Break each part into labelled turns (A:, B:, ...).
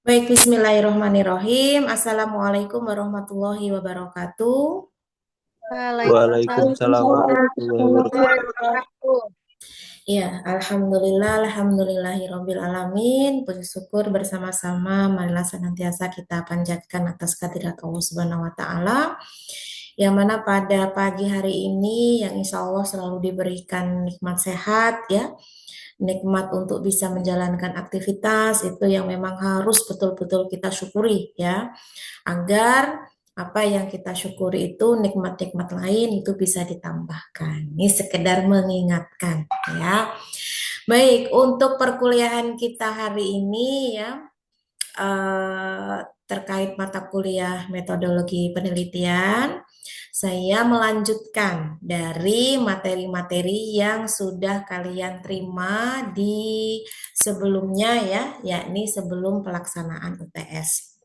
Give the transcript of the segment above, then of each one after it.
A: Baik, bismillahirrahmanirrahim. Assalamualaikum warahmatullahi wabarakatuh.
B: Waalaikumsalam
C: Waalaikumsalam warahmatullahi
B: warahmatullahi
C: wabarakatuh.
B: wabarakatuh.
A: Ya, alhamdulillahirabbil alamin. Puji syukur bersama-sama marilah senantiasa kita panjatkan atas kehadirat Allah Subhanahu wa taala. Yang mana pada pagi hari ini yang insya Allah selalu diberikan nikmat sehat ya, nikmat untuk bisa menjalankan aktivitas itu yang memang harus betul-betul kita syukuri ya, agar apa yang kita syukuri itu nikmat-nikmat lain itu bisa ditambahkan. Ini sekedar mengingatkan ya. Baik, untuk perkuliahan kita hari ini ya, terkait mata kuliah metodologi penelitian, saya melanjutkan dari materi-materi yang sudah kalian terima di sebelumnya ya, yakni sebelum pelaksanaan UTS.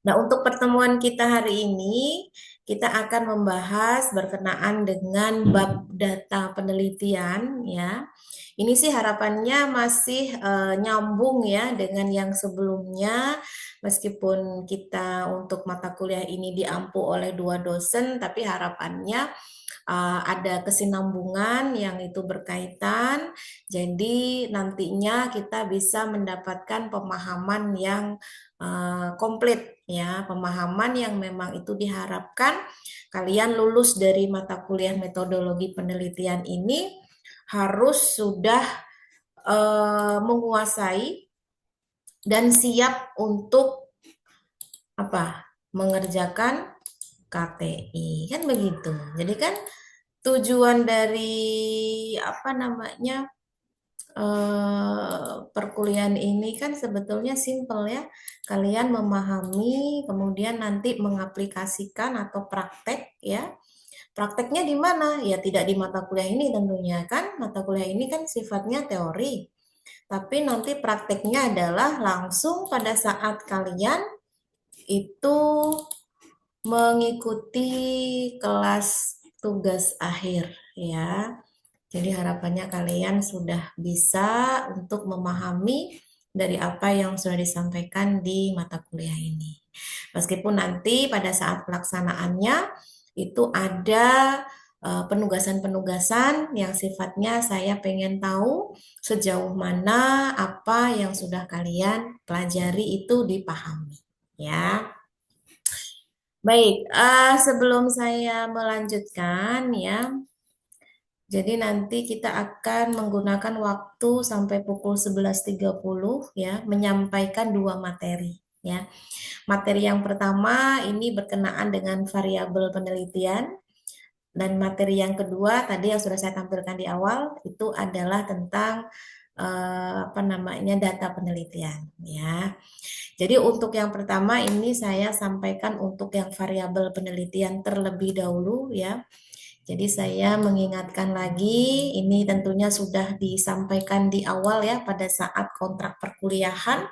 A: Nah, untuk pertemuan kita hari ini, kita akan membahas berkenaan dengan bab data penelitian ya. Ini sih harapannya masih nyambung ya dengan yang sebelumnya, meskipun kita untuk mata kuliah ini diampu oleh dua dosen, tapi harapannya ada kesinambungan yang itu berkaitan. Jadi nantinya kita bisa mendapatkan pemahaman yang komplit ya, pemahaman yang memang itu diharapkan kalian lulus dari mata kuliah metodologi penelitian ini harus sudah menguasai dan siap untuk apa? Mengerjakan KTI. Kan begitu. Jadi kan tujuan dari apa namanya perkuliahan ini kan sebetulnya simpel ya. Kalian memahami, kemudian nanti mengaplikasikan atau praktek ya. Prakteknya di mana? Ya tidak di mata kuliah ini tentunya kan. Mata kuliah ini kan sifatnya teori. Tapi nanti prakteknya adalah langsung pada saat kalian itu mengikuti kelas tugas akhir ya. Jadi harapannya kalian sudah bisa untuk memahami dari apa yang sudah disampaikan di mata kuliah ini. Meskipun nanti pada saat pelaksanaannya itu ada penugasan-penugasan yang sifatnya saya pengen tahu sejauh mana apa yang sudah kalian pelajari itu dipahami. Ya, baik. Sebelum saya melanjutkan ya, jadi nanti kita akan menggunakan waktu sampai pukul 11.30 ya, menyampaikan dua materi ya. Materi yang pertama ini berkenaan dengan variabel penelitian, dan materi yang kedua tadi yang sudah saya tampilkan di awal itu adalah tentang apa namanya data penelitian ya. Jadi untuk yang pertama ini saya sampaikan untuk yang variabel penelitian terlebih dahulu ya. Jadi saya mengingatkan lagi, ini tentunya sudah disampaikan di awal ya pada saat kontrak perkuliahan,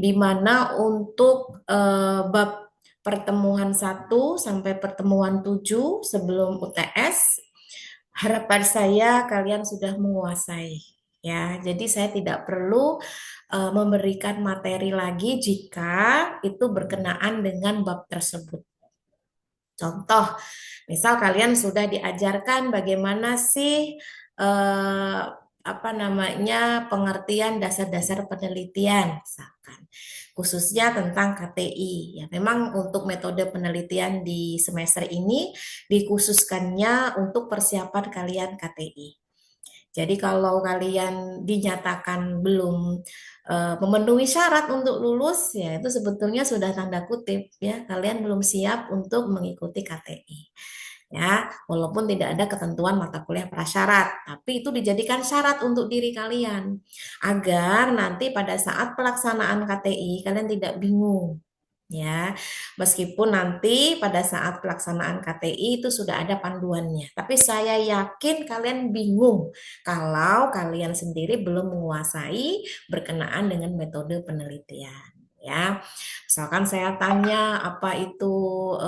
A: di mana untuk bab pertemuan 1 sampai pertemuan 7 sebelum UTS, harapan saya kalian sudah menguasai. Ya, jadi saya tidak perlu memberikan materi lagi jika itu berkenaan dengan bab tersebut. Contoh, misal kalian sudah diajarkan bagaimana sih apa namanya pengertian dasar-dasar penelitian, misalkan khususnya tentang KTI. Ya, memang untuk metode penelitian di semester ini dikhususkannya untuk persiapan kalian KTI. Jadi kalau kalian dinyatakan belum memenuhi syarat untuk lulus, ya itu sebetulnya sudah tanda kutip ya kalian belum siap untuk mengikuti KTI. Ya, walaupun tidak ada ketentuan mata kuliah prasyarat, tapi itu dijadikan syarat untuk diri kalian agar nanti pada saat pelaksanaan KTI kalian tidak bingung. Ya, meskipun nanti pada saat pelaksanaan KTI itu sudah ada panduannya, tapi saya yakin kalian bingung kalau kalian sendiri belum menguasai berkenaan dengan metode penelitian. Ya, misalkan saya tanya apa itu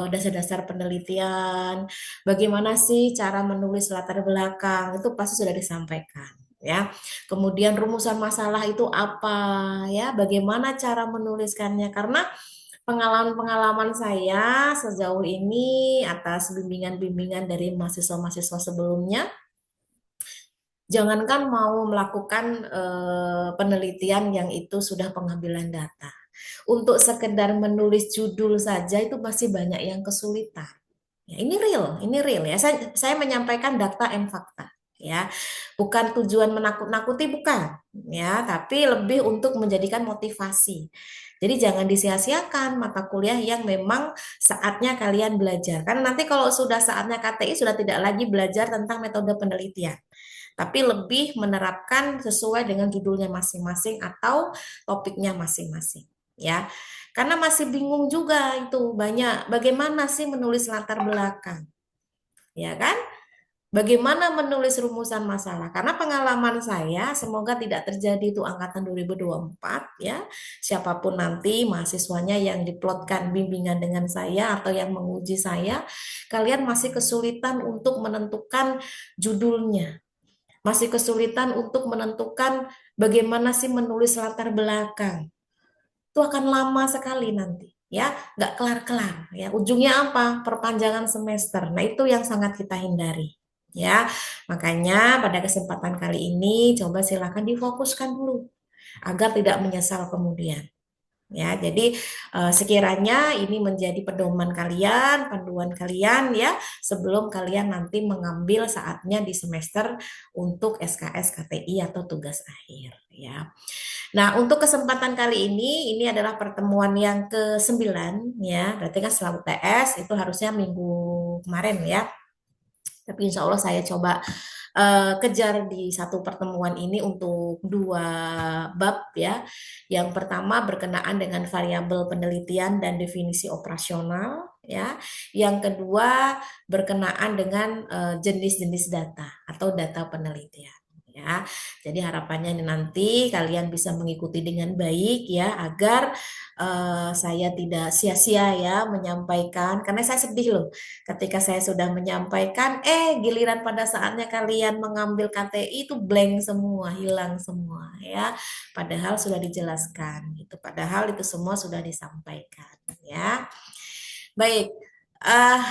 A: dasar-dasar penelitian, bagaimana sih cara menulis latar belakang, itu pasti sudah disampaikan. ya. Kemudian rumusan masalah itu apa, ya, bagaimana cara menuliskannya. Karena pengalaman-pengalaman saya sejauh ini atas bimbingan-bimbingan dari mahasiswa-mahasiswa sebelumnya, jangankan mau melakukan penelitian yang itu sudah pengambilan data. Untuk sekedar menulis judul saja itu masih banyak yang kesulitan. Ya, ini real ya. Saya menyampaikan data and fakta ya. Bukan tujuan menakut-nakuti bukan ya, tapi lebih untuk menjadikan motivasi. Jadi jangan disia-siakan mata kuliah yang memang saatnya kalian belajar. Karena nanti kalau sudah saatnya KTI sudah tidak lagi belajar tentang metode penelitian, tapi lebih menerapkan sesuai dengan judulnya masing-masing atau topiknya masing-masing ya. Karena masih bingung juga itu banyak bagaimana sih menulis latar belakang, ya kan? Bagaimana menulis rumusan masalah? Karena pengalaman saya, semoga tidak terjadi itu angkatan 2024 ya. Siapapun nanti mahasiswanya yang diplotkan bimbingan dengan saya atau yang menguji saya, kalian masih kesulitan untuk menentukan judulnya. Masih kesulitan untuk menentukan bagaimana sih menulis latar belakang. Itu akan lama sekali nanti ya, nggak kelar-kelar ya. Ujungnya apa? Perpanjangan semester. Nah, itu yang sangat kita hindari ya. Makanya pada kesempatan kali ini coba silakan difokuskan dulu agar tidak menyesal kemudian. Ya, jadi sekiranya ini menjadi pedoman kalian, panduan kalian ya, sebelum kalian nanti mengambil saatnya di semester untuk SKS KTI atau tugas akhir ya. Nah, untuk kesempatan kali ini adalah pertemuan yang ke-9 ya. Berarti kan setelah UTS itu harusnya minggu kemarin ya. Tapi insya Allah saya coba kejar di satu pertemuan ini untuk dua bab ya. Yang pertama berkenaan dengan variabel penelitian dan definisi operasional ya. Yang kedua berkenaan dengan jenis-jenis data atau data penelitian ya. Jadi harapannya ini nanti kalian bisa mengikuti dengan baik ya agar saya tidak sia-sia ya menyampaikan karena saya sedih loh ketika saya sudah menyampaikan, giliran pada saatnya kalian mengambil KTI itu blank semua, hilang semua ya. Padahal sudah dijelaskan gitu. Padahal itu semua sudah disampaikan ya. Baik,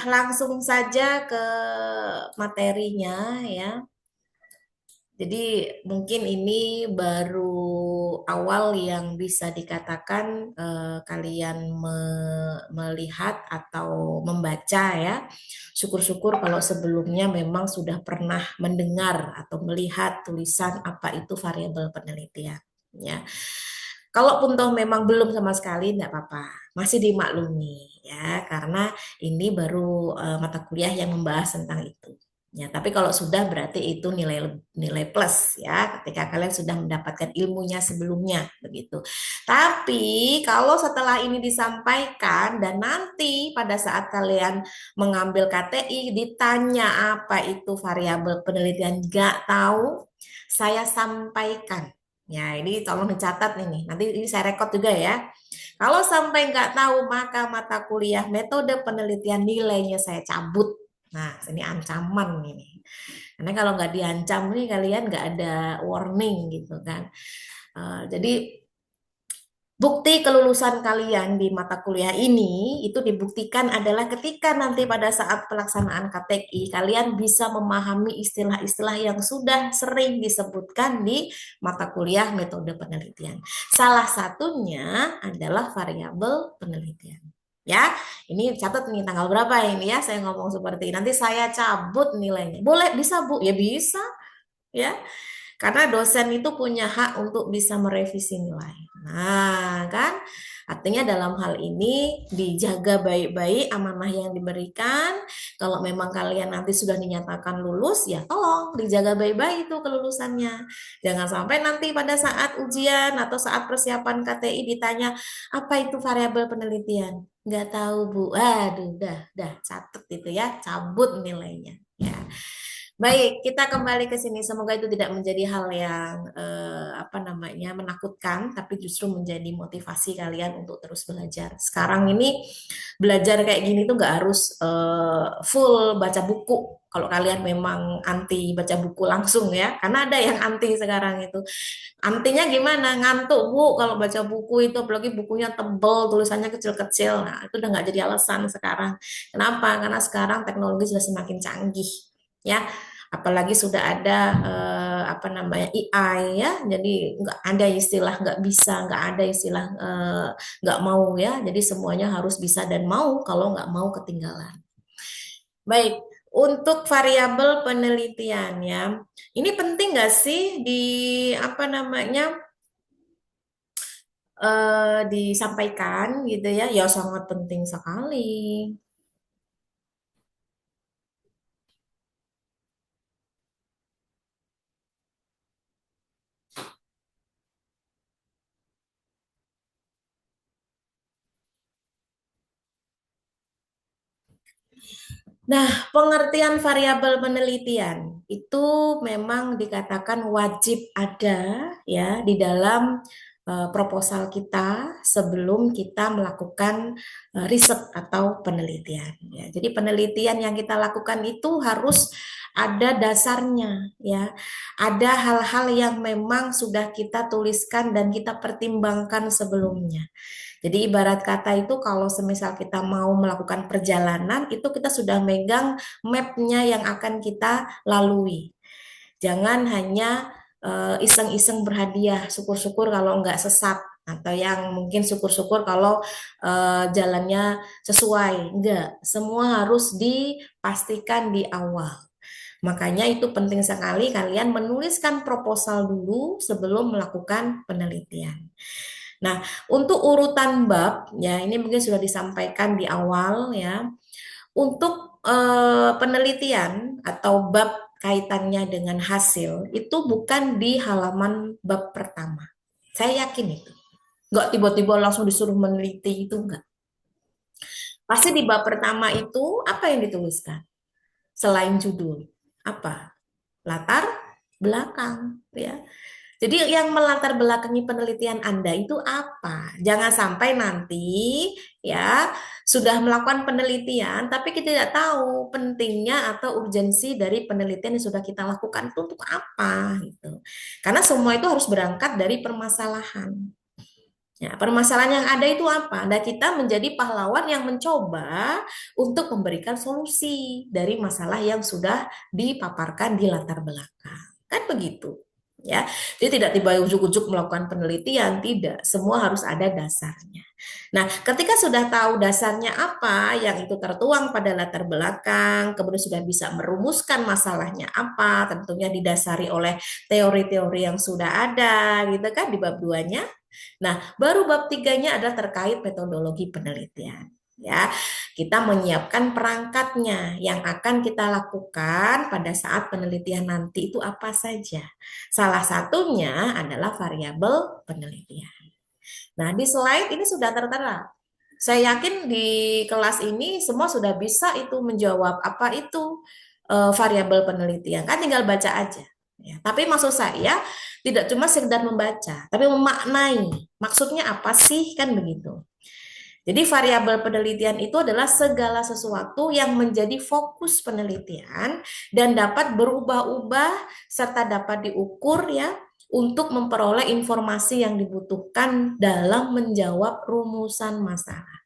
A: langsung saja ke materinya ya. Jadi mungkin ini baru awal yang bisa dikatakan kalian melihat atau membaca ya. Syukur-syukur kalau sebelumnya memang sudah pernah mendengar atau melihat tulisan apa itu variabel penelitian ya. Kalaupun toh memang belum sama sekali tidak apa-apa, masih dimaklumi ya karena ini baru mata kuliah yang membahas tentang itu. Ya, tapi kalau sudah berarti itu nilai nilai plus ya ketika kalian sudah mendapatkan ilmunya sebelumnya begitu. Tapi kalau setelah ini disampaikan dan nanti pada saat kalian mengambil KTI ditanya apa itu variabel penelitian nggak tahu, saya sampaikan. Ya, ini tolong dicatat ini. Nanti ini saya rekod juga ya. Kalau sampai nggak tahu maka mata kuliah metode penelitian nilainya saya cabut. Nah, ini ancaman ini. Karena kalau nggak diancam nih kalian nggak ada warning gitu kan. Jadi bukti kelulusan kalian di mata kuliah ini itu dibuktikan adalah ketika nanti pada saat pelaksanaan KTI kalian bisa memahami istilah-istilah yang sudah sering disebutkan di mata kuliah metode penelitian. Salah satunya adalah variabel penelitian. Ya, ini catat nih tanggal berapa ini ya saya ngomong seperti ini. Nanti saya cabut nilainya. Boleh bisa Bu? Ya bisa ya. Karena dosen itu punya hak untuk bisa merevisi nilai. Nah, kan? Artinya dalam hal ini dijaga baik-baik amanah yang diberikan. Kalau memang kalian nanti sudah dinyatakan lulus, ya tolong dijaga baik-baik itu kelulusannya. Jangan sampai nanti pada saat ujian atau saat persiapan KTI ditanya, apa itu variabel penelitian? Nggak tahu, Bu. Aduh, dah, catet itu ya, cabut nilainya. Ya. Baik, kita kembali ke sini. Semoga itu tidak menjadi hal yang apa namanya menakutkan, tapi justru menjadi motivasi kalian untuk terus belajar. Sekarang ini belajar kayak gini tuh nggak harus full baca buku. Kalau kalian memang anti baca buku langsung ya, karena ada yang anti sekarang itu. Antinya gimana? Ngantuk Bu kalau baca buku itu, apalagi bukunya tebel, tulisannya kecil-kecil. Nah, itu udah nggak jadi alasan sekarang. Kenapa? Karena sekarang teknologi sudah semakin canggih. Ya, apalagi sudah ada apa namanya AI ya, jadi nggak ada istilah nggak bisa, nggak ada istilah nggak mau ya, jadi semuanya harus bisa dan mau, kalau nggak mau ketinggalan. Baik, untuk variabel penelitian ya, ini penting nggak sih di apa namanya disampaikan gitu ya? Ya sangat penting sekali. Nah, pengertian variabel penelitian itu memang dikatakan wajib ada ya di dalam proposal kita sebelum kita melakukan riset atau penelitian. Ya, jadi penelitian yang kita lakukan itu harus ada dasarnya ya. Ada hal-hal yang memang sudah kita tuliskan dan kita pertimbangkan sebelumnya. Jadi ibarat kata itu kalau semisal kita mau melakukan perjalanan, itu kita sudah megang mapnya yang akan kita lalui. Jangan hanya iseng-iseng berhadiah, syukur-syukur kalau nggak sesat, atau yang mungkin syukur-syukur kalau jalannya sesuai. Enggak, semua harus dipastikan di awal. Makanya itu penting sekali kalian menuliskan proposal dulu sebelum melakukan penelitian. Nah, untuk urutan bab, ya ini mungkin sudah disampaikan di awal ya. Untuk penelitian atau bab kaitannya dengan hasil itu bukan di halaman bab pertama. Saya yakin itu. Nggak tiba-tiba langsung disuruh meneliti itu enggak. Pasti di bab pertama itu apa yang dituliskan? Selain judul, apa? Latar belakang, ya. Jadi yang melatar belakangi penelitian Anda itu apa? Jangan sampai nanti ya sudah melakukan penelitian tapi kita tidak tahu pentingnya atau urgensi dari penelitian yang sudah kita lakukan itu untuk apa gitu. Karena semua itu harus berangkat dari permasalahan. Ya, permasalahan yang ada itu apa? Dan kita menjadi pahlawan yang mencoba untuk memberikan solusi dari masalah yang sudah dipaparkan di latar belakang. Kan begitu. Ya, jadi tidak tiba ujuk-ujuk melakukan penelitian, tidak. Semua harus ada dasarnya. Nah, ketika sudah tahu dasarnya apa, yang itu tertuang pada latar belakang, kemudian sudah bisa merumuskan masalahnya apa, tentunya didasari oleh teori-teori yang sudah ada, gitu kan, di bab 2-nya. Nah, baru bab tiganya adalah terkait metodologi penelitian. Ya, kita menyiapkan perangkatnya yang akan kita lakukan pada saat penelitian nanti itu apa saja. Salah satunya adalah variabel penelitian. Nah, di slide ini sudah tertera. Saya yakin di kelas ini semua sudah bisa itu menjawab apa itu variabel penelitian. Kan tinggal baca aja. Ya, tapi maksud saya tidak cuma sekedar membaca, tapi memaknai. Maksudnya apa sih kan begitu. Jadi variabel penelitian itu adalah segala sesuatu yang menjadi fokus penelitian dan dapat berubah-ubah serta dapat diukur ya untuk memperoleh informasi yang dibutuhkan dalam menjawab rumusan masalah.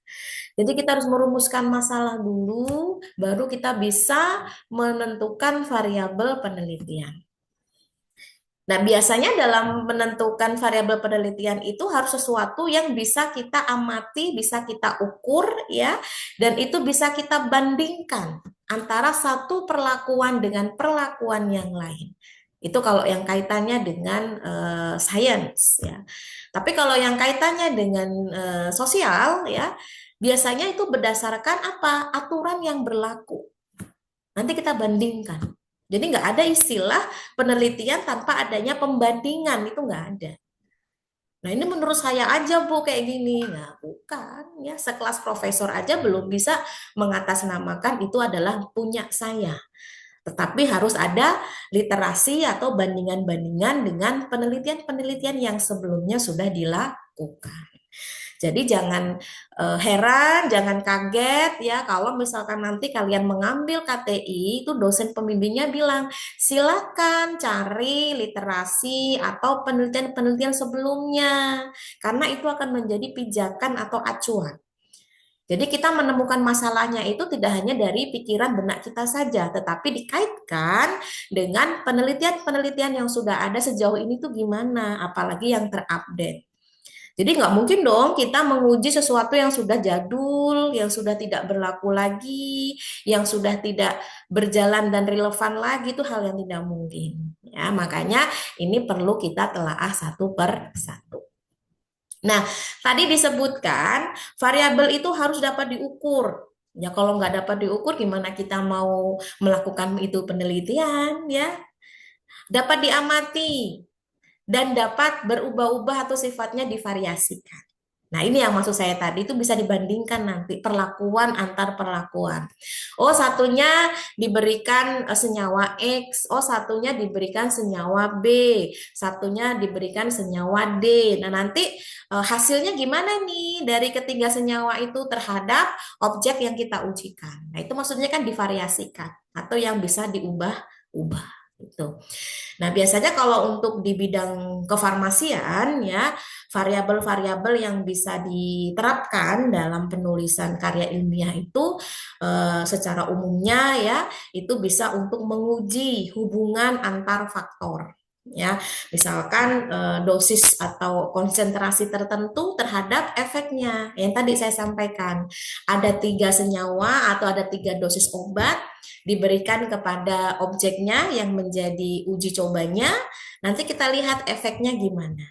A: Jadi kita harus merumuskan masalah dulu, baru kita bisa menentukan variabel penelitian. Nah, biasanya dalam menentukan variabel penelitian itu harus sesuatu yang bisa kita amati, bisa kita ukur, ya, dan itu bisa kita bandingkan antara satu perlakuan dengan perlakuan yang lain. Itu kalau yang kaitannya dengan science, ya. Tapi kalau yang kaitannya dengan sosial, ya, biasanya itu berdasarkan apa? Aturan yang berlaku. Nanti kita bandingkan. Jadi nggak ada istilah penelitian tanpa adanya pembandingan, itu nggak ada. Nah ini menurut saya aja Bu kayak gini. Nah bukan, ya sekelas profesor aja belum bisa mengatasnamakan itu adalah punya saya. Tetapi harus ada literasi atau bandingan-bandingan dengan penelitian-penelitian yang sebelumnya sudah dilakukan. Jadi jangan heran, jangan kaget ya kalau misalkan nanti kalian mengambil KTI itu dosen pembimbingnya bilang silakan cari literasi atau penelitian-penelitian sebelumnya karena itu akan menjadi pijakan atau acuan. Jadi kita menemukan masalahnya itu tidak hanya dari pikiran benak kita saja, tetapi dikaitkan dengan penelitian-penelitian yang sudah ada sejauh ini tuh gimana, apalagi yang terupdate. Jadi nggak mungkin dong kita menguji sesuatu yang sudah jadul, yang sudah tidak berlaku lagi, yang sudah tidak berjalan dan relevan lagi, itu hal yang tidak mungkin. Ya, makanya ini perlu kita telaah satu per satu. Nah, tadi disebutkan variabel itu harus dapat diukur. Ya, kalau nggak dapat diukur, gimana kita mau melakukan itu penelitian, ya? Dapat diamati dan dapat berubah-ubah atau sifatnya divariasikan. Nah, ini yang maksud saya tadi itu bisa dibandingkan nanti perlakuan antar perlakuan. Oh, satunya diberikan senyawa X, oh satunya diberikan senyawa B, satunya diberikan senyawa D. Nah, nanti hasilnya gimana nih dari ketiga senyawa itu terhadap objek yang kita ujikan. Nah, itu maksudnya kan divariasikan atau yang bisa diubah-ubah gitu. Nah, biasanya kalau untuk di bidang kefarmasian ya, variabel-variabel yang bisa diterapkan dalam penulisan karya ilmiah itu secara umumnya ya, itu bisa untuk menguji hubungan antar faktor. Ya, misalkan dosis atau konsentrasi tertentu terhadap efeknya. Yang tadi saya sampaikan, ada 3 senyawa atau ada 3 dosis obat diberikan kepada objeknya yang menjadi uji cobanya, nanti kita lihat efeknya gimana.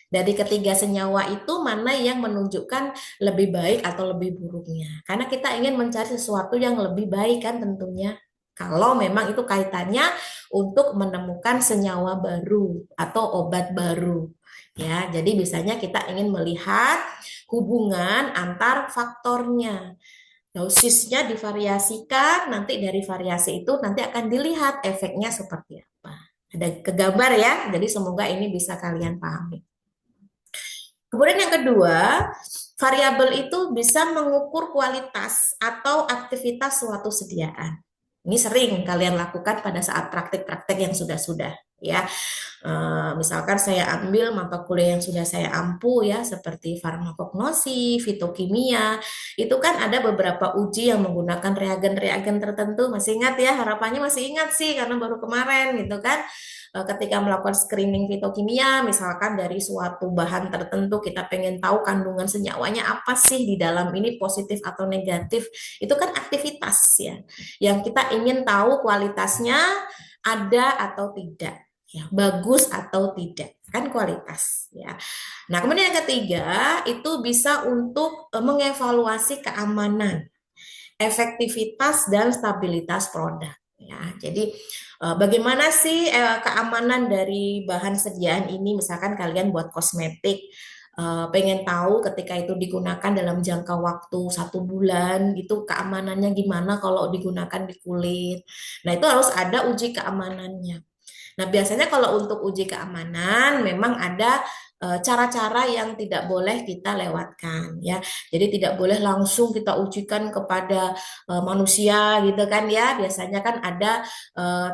A: Dari ketiga senyawa itu mana yang menunjukkan lebih baik atau lebih buruknya. Karena kita ingin mencari sesuatu yang lebih baik kan tentunya. Kalau memang itu kaitannya untuk menemukan senyawa baru atau obat baru. Ya, jadi biasanya kita ingin melihat hubungan antar faktornya. Dosisnya divariasikan, nanti dari variasi itu nanti akan dilihat efeknya seperti apa. Ada kegambar ya, jadi semoga ini bisa kalian pahami. Kemudian yang kedua, variabel itu bisa mengukur kualitas atau aktivitas suatu sediaan. Ini sering kalian lakukan pada saat praktik-praktik yang sudah-sudah ya. Misalkan saya ambil mata kuliah yang sudah saya ampu ya, seperti farmakognosi, fitokimia, itu kan ada beberapa uji yang menggunakan reagen-reagen tertentu. Masih ingat ya, harapannya masih ingat sih karena baru kemarin gitu kan. Ketika melakukan screening fitokimia, misalkan dari suatu bahan tertentu kita pengen tahu kandungan senyawanya apa sih di dalam ini positif atau negatif, itu kan aktivitas ya, yang kita ingin tahu kualitasnya ada atau tidak, ya bagus atau tidak, kan kualitas ya. Nah, kemudian yang ketiga itu bisa untuk mengevaluasi keamanan, efektivitas dan stabilitas produk ya. Jadi bagaimana sih keamanan dari bahan sediaan ini? Misalkan kalian buat kosmetik, pengen tahu ketika itu digunakan dalam jangka waktu 1 bulan, itu keamanannya gimana kalau digunakan di kulit. Nah, itu harus ada uji keamanannya. Nah, biasanya kalau untuk uji keamanan memang ada cara-cara yang tidak boleh kita lewatkan ya. Jadi tidak boleh langsung kita ujikan kepada manusia gitu kan ya. Biasanya kan ada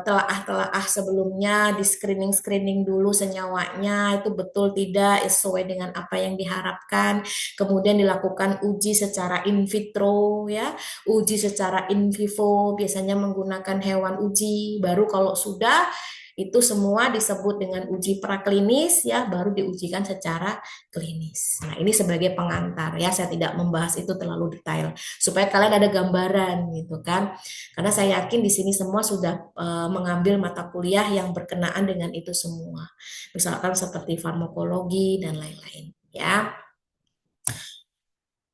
A: telaah-telaah sebelumnya, di screening-screening dulu senyawanya itu betul tidak sesuai dengan apa yang diharapkan. Kemudian dilakukan uji secara in vitro ya, uji secara in vivo, biasanya menggunakan hewan uji. Baru kalau sudah itu semua disebut dengan uji praklinis ya, baru diujikan secara klinis. Nah, ini sebagai pengantar ya, saya tidak membahas itu terlalu detail supaya kalian ada gambaran gitu kan. Karena saya yakin di sini semua sudah mengambil mata kuliah yang berkenaan dengan itu semua. Misalkan seperti farmakologi dan lain-lain ya.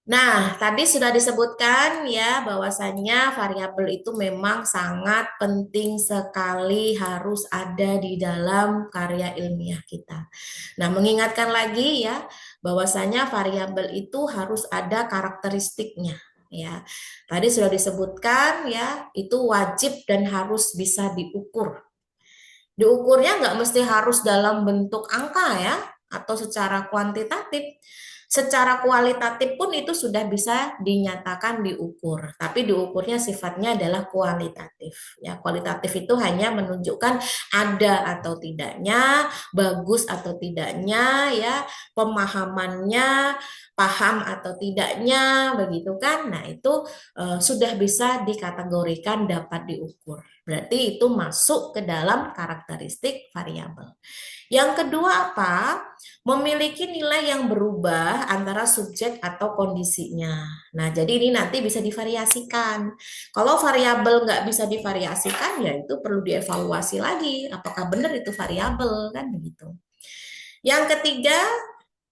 A: Nah, tadi sudah disebutkan ya bahwasannya variabel itu memang sangat penting sekali harus ada di dalam karya ilmiah kita. Nah, mengingatkan lagi ya bahwasanya variabel itu harus ada karakteristiknya ya. Tadi sudah disebutkan ya, itu wajib dan harus bisa diukur. Diukurnya nggak mesti harus dalam bentuk angka ya, atau secara kuantitatif. Secara kualitatif pun itu sudah bisa dinyatakan diukur, tapi diukurnya sifatnya adalah kualitatif. Ya, kualitatif itu hanya menunjukkan ada atau tidaknya, bagus atau tidaknya, ya, pemahamannya, paham atau tidaknya, begitu kan? Nah, itu sudah bisa dikategorikan dapat diukur. Berarti itu masuk ke dalam karakteristik variabel. Yang kedua apa? Memiliki nilai yang berubah antara subjek atau kondisinya. Nah, jadi ini nanti bisa divariasikan. Kalau variabel nggak bisa divariasikan, ya itu perlu dievaluasi lagi. Apakah benar itu variabel, kan begitu. Yang ketiga,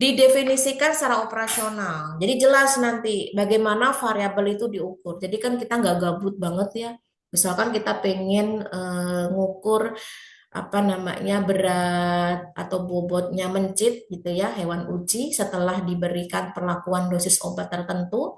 A: didefinisikan secara operasional. Jadi jelas nanti bagaimana variabel itu diukur. Jadi kan kita nggak gabut banget ya. Misalkan kita pengen ngukur apa namanya berat atau bobotnya mencit gitu ya hewan uji setelah diberikan perlakuan dosis obat tertentu,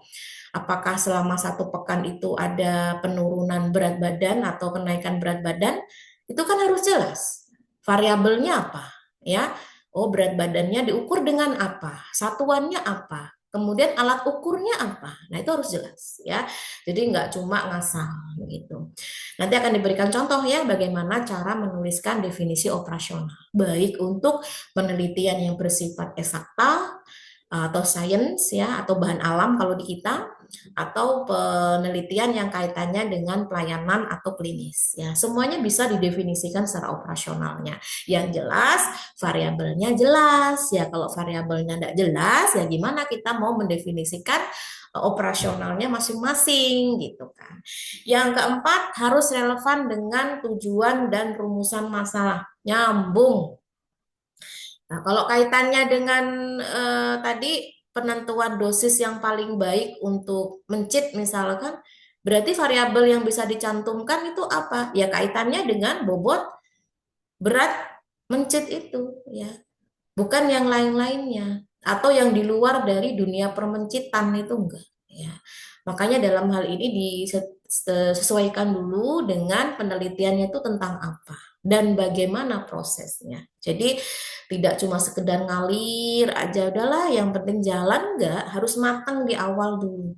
A: apakah selama 1 pekan itu ada penurunan berat badan atau kenaikan berat badan, itu kan harus jelas variabelnya apa ya. Oh, berat badannya diukur dengan apa, satuannya apa, kemudian alat ukurnya apa. Nah, itu harus jelas ya. Jadi nggak cuma ngasal begitu. Nanti akan diberikan contoh ya bagaimana cara menuliskan definisi operasional, baik untuk penelitian yang bersifat eksakta atau sains ya atau bahan alam kalau di kita, atau penelitian yang kaitannya dengan pelayanan atau klinis ya. Semuanya bisa didefinisikan secara operasionalnya. Yang jelas variabelnya jelas ya. Kalau variabelnya tidak jelas ya gimana kita mau mendefinisikan operasionalnya masing-masing gitu kan. Yang keempat, harus relevan dengan tujuan dan rumusan masalah. Nyambung. Nah, kalau kaitannya dengan tadi penentuan dosis yang paling baik untuk mencit misalkan, berarti variabel yang bisa dicantumkan itu apa? Ya kaitannya dengan bobot berat mencit itu ya, bukan yang lain-lainnya atau yang di luar dari dunia permencitan itu enggak ya. Makanya dalam hal ini disesuaikan dulu dengan penelitiannya itu tentang apa dan bagaimana prosesnya. Jadi tidak cuma sekedar ngalir aja udahlah yang penting jalan, enggak, harus matang di awal dulu.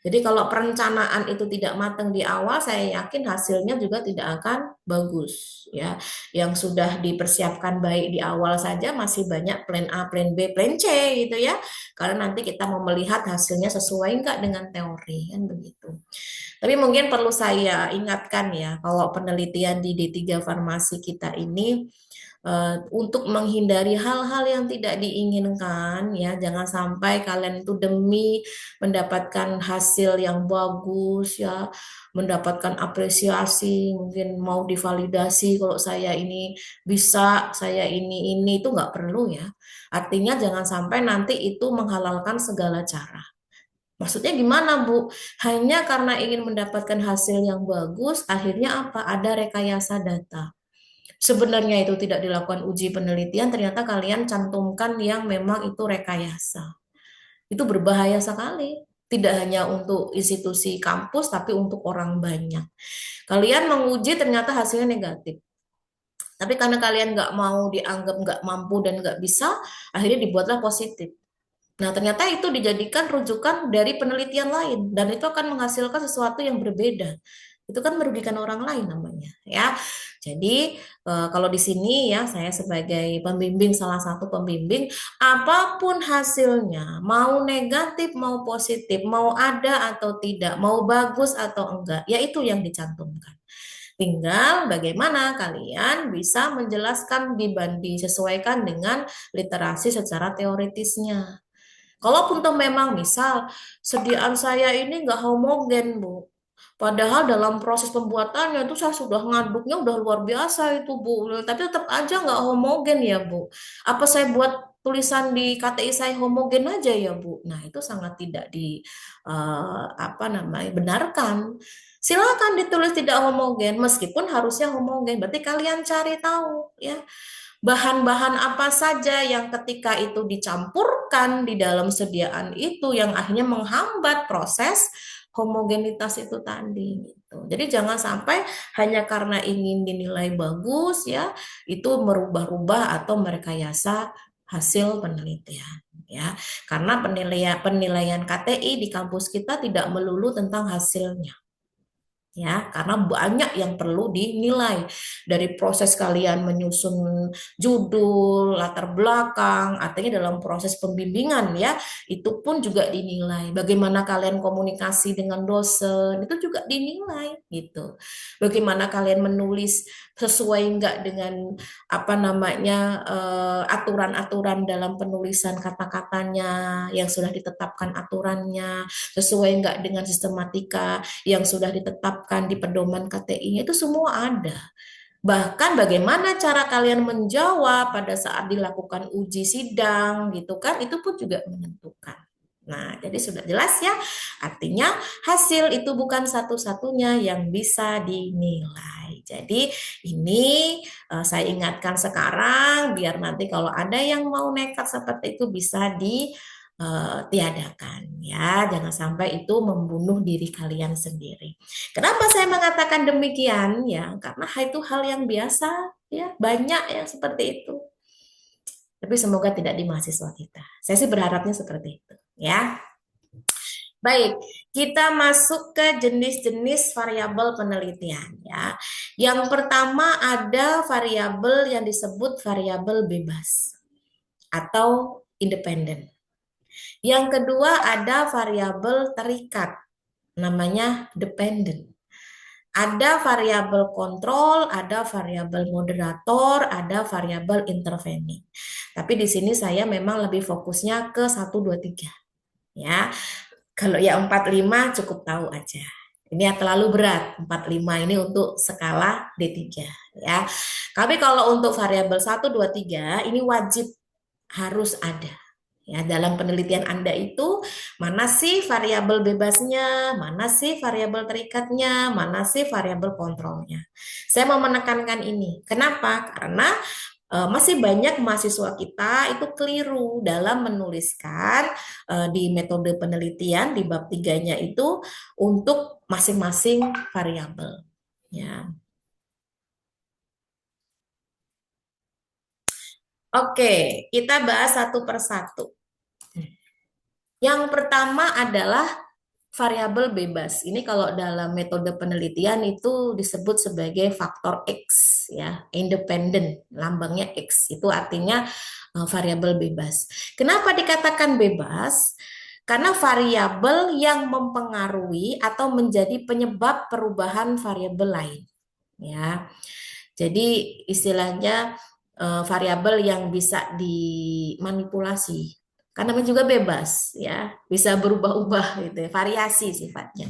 A: Jadi kalau perencanaan itu tidak matang di awal, saya yakin hasilnya juga tidak akan bagus ya. Yang sudah dipersiapkan baik di awal saja masih banyak plan A, plan B, plan C gitu ya. Karena nanti kita mau melihat hasilnya sesuai enggak dengan teori kan begitu. Tapi mungkin perlu saya ingatkan ya, kalau penelitian di D3 Farmasi kita ini untuk menghindari hal-hal yang tidak diinginkan ya, jangan sampai kalian itu demi mendapatkan hasil yang bagus ya, mendapatkan apresiasi, mungkin mau divalidasi kalau saya ini bisa, saya ini itu nggak perlu ya. Artinya jangan sampai nanti itu menghalalkan segala cara. Maksudnya gimana, Bu? Hanya karena ingin mendapatkan hasil yang bagus, akhirnya apa? Ada rekayasa data. Sebenarnya itu tidak dilakukan uji penelitian, ternyata kalian cantumkan yang memang itu rekayasa. Itu berbahaya sekali. Tidak hanya untuk institusi kampus, tapi untuk orang banyak. Kalian menguji ternyata hasilnya negatif. Tapi karena kalian nggak mau dianggap nggak mampu dan nggak bisa, akhirnya dibuatlah positif. Nah, ternyata itu dijadikan rujukan dari penelitian lain dan itu akan menghasilkan sesuatu yang berbeda. Itu kan merugikan orang lain namanya, ya. Jadi, kalau di sini ya saya sebagai pembimbing salah satu pembimbing, apapun hasilnya, mau negatif mau positif, mau ada atau tidak, mau bagus atau enggak, ya itu yang dicantumkan. Tinggal bagaimana kalian bisa menjelaskan disesuaikan dengan literasi secara teoritisnya. Kalaupun toh memang misal sediaan saya ini nggak homogen, Bu. Padahal dalam proses pembuatannya itu saya sudah ngaduknya udah luar biasa itu, Bu. Tapi tetap aja nggak homogen ya, Bu. Apa saya buat tulisan di KTI saya homogen aja ya, Bu? Nah, itu sangat tidak apa namanya benarkan. Silakan ditulis tidak homogen, meskipun harusnya homogen. Berarti kalian cari tahu ya bahan-bahan apa saja yang ketika itu dicampurkan di dalam sediaan itu yang akhirnya menghambat proses homogenitas itu tadi gitu. Jadi jangan sampai hanya karena ingin dinilai bagus ya, itu merubah-rubah atau merekayasa hasil penelitian ya. Karena penilaian KTI di kampus kita tidak melulu tentang hasilnya ya, karena banyak yang perlu dinilai dari proses kalian menyusun judul, latar belakang, artinya dalam proses pembimbingan ya, itu pun juga dinilai. Bagaimana kalian komunikasi dengan dosen, itu juga dinilai gitu. Bagaimana kalian menulis sesuai enggak dengan apa namanya aturan-aturan dalam penulisan kata-katanya yang sudah ditetapkan aturannya, sesuai enggak dengan sistematika yang sudah ditetapkan di pedoman KTI-nya, itu semua ada. Bahkan bagaimana cara kalian menjawab pada saat dilakukan uji sidang gitu kan, itu pun juga menentukan. Nah, jadi sudah jelas ya, artinya hasil itu bukan satu-satunya yang bisa dinilai. Jadi ini saya ingatkan sekarang, biar nanti kalau ada yang mau nekat seperti itu bisa tiadakan ya, jangan sampai itu membunuh diri kalian sendiri. Kenapa saya mengatakan demikian ya? Karena itu hal yang biasa ya, banyak yang seperti itu. Tapi semoga tidak di mahasiswa kita. Saya sih berharapnya seperti itu ya. Baik, kita masuk ke jenis-jenis variabel penelitian ya. Yang pertama ada variabel yang disebut variabel bebas atau independen. Yang kedua ada variabel terikat, namanya dependent. Ada variabel kontrol, ada variabel moderator, ada variabel intervening. Tapi di sini saya memang lebih fokusnya ke 1, 2, 3. Ya. Kalau yang 4, 5 cukup tahu aja. Ini yang terlalu berat, 4, 5 ini untuk skala D3. Ya. Tapi kalau untuk variabel 1, 2, 3 ini wajib harus ada. Ya, dalam penelitian Anda itu mana sih variabel bebasnya, mana sih variabel terikatnya, mana sih variabel kontrolnya. Saya mau menekankan ini. Kenapa? Karena masih banyak mahasiswa kita itu keliru dalam menuliskan di metode penelitian di bab 3-nya itu untuk masing-masing variabel. Ya. Oke, kita bahas satu persatu. Yang pertama adalah variabel bebas. Ini kalau dalam metode penelitian itu disebut sebagai faktor X ya, independen, lambangnya X. Itu artinya variabel bebas. Kenapa dikatakan bebas? Karena variabel yang mempengaruhi atau menjadi penyebab perubahan variabel lain ya. Jadi istilahnya variabel yang bisa dimanipulasi. Karena namanya juga bebas ya, bisa berubah-ubah gitu ya, variasi sifatnya.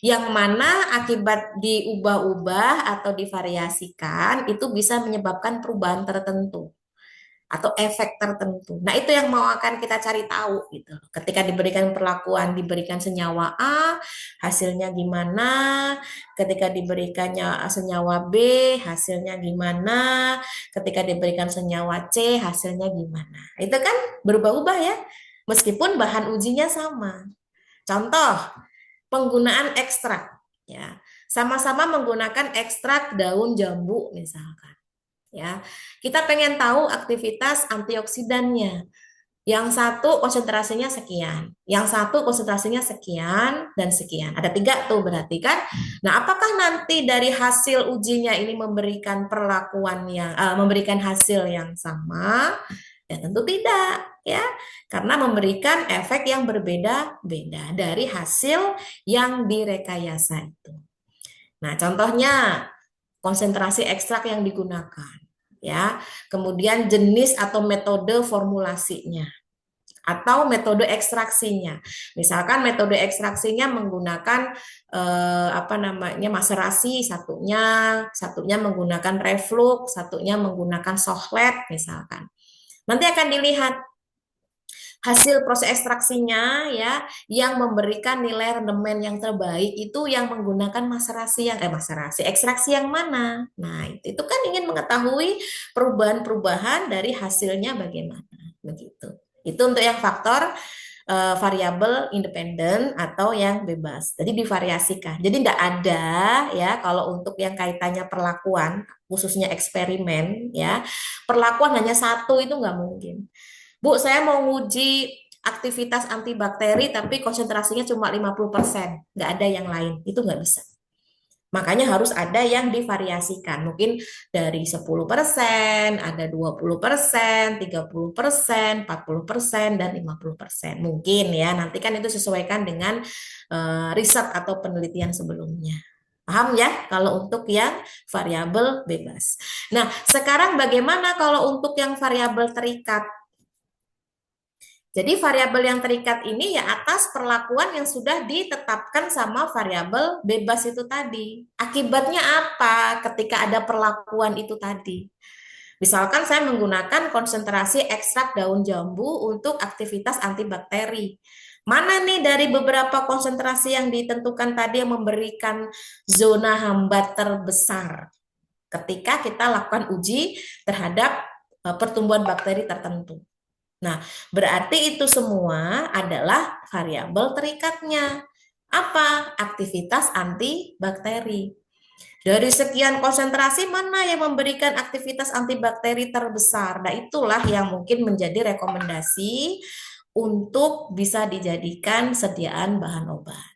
A: Yang mana akibat diubah-ubah atau divariasikan itu bisa menyebabkan perubahan tertentu atau efek tertentu. Nah, itu yang mau akan kita cari tahu gitu. Ketika diberikan perlakuan, diberikan senyawa A, hasilnya gimana? Ketika diberikannya senyawa B, hasilnya gimana? Ketika diberikan senyawa C, hasilnya gimana? Itu kan berubah-ubah ya, meskipun bahan ujinya sama. Contoh, penggunaan ekstrak ya. Sama-sama menggunakan ekstrak daun jambu misalkan. Ya, kita pengen tahu aktivitas antioksidannya. Yang satu konsentrasinya sekian, yang satu konsentrasinya sekian dan sekian. Ada 3 tuh berarti kan. Nah, apakah nanti dari hasil ujinya ini memberikan perlakuan yang memberikan hasil yang sama? Ya tentu tidak, ya, karena memberikan efek yang berbeda-beda dari hasil yang direkayasa itu. Nah, contohnya konsentrasi ekstrak yang digunakan ya. Kemudian jenis atau metode formulasinya atau metode ekstraksinya. Misalkan metode ekstraksinya menggunakan apa namanya maserasi, satunya menggunakan reflux, satunya menggunakan sohlet misalkan. Nanti akan dilihat hasil proses ekstraksinya ya yang memberikan nilai rendemen yang terbaik itu yang menggunakan maserasi ekstraksi yang mana. Nah, itu kan ingin mengetahui perubahan-perubahan dari hasilnya bagaimana begitu. Itu untuk yang faktor variabel independen atau yang bebas. Jadi divariasikan. Jadi tidak ada ya kalau untuk yang kaitannya perlakuan, khususnya eksperimen ya, perlakuan hanya satu itu nggak mungkin. Bu, saya mau nguji aktivitas antibakteri tapi konsentrasinya cuma 50%, nggak ada yang lain. Itu nggak bisa. Makanya harus ada yang divariasikan. Mungkin dari 10%, ada 20%, 30%, 40%, dan 50%. Mungkin ya, nanti kan itu sesuaikan dengan riset atau penelitian sebelumnya. Paham ya kalau untuk yang variabel bebas. Nah, sekarang bagaimana kalau untuk yang variabel terikat? Jadi variabel yang terikat ini ya atas perlakuan yang sudah ditetapkan sama variabel bebas itu tadi. Akibatnya apa ketika ada perlakuan itu tadi? Misalkan saya menggunakan konsentrasi ekstrak daun jambu untuk aktivitas antibakteri. Mana nih dari beberapa konsentrasi yang ditentukan tadi yang memberikan zona hambat terbesar ketika kita lakukan uji terhadap pertumbuhan bakteri tertentu? Nah, berarti itu semua adalah variabel terikatnya. Apa? Aktivitas antibakteri. Dari sekian konsentrasi mana yang memberikan aktivitas antibakteri terbesar? Nah, itulah yang mungkin menjadi rekomendasi untuk bisa dijadikan sediaan bahan obat,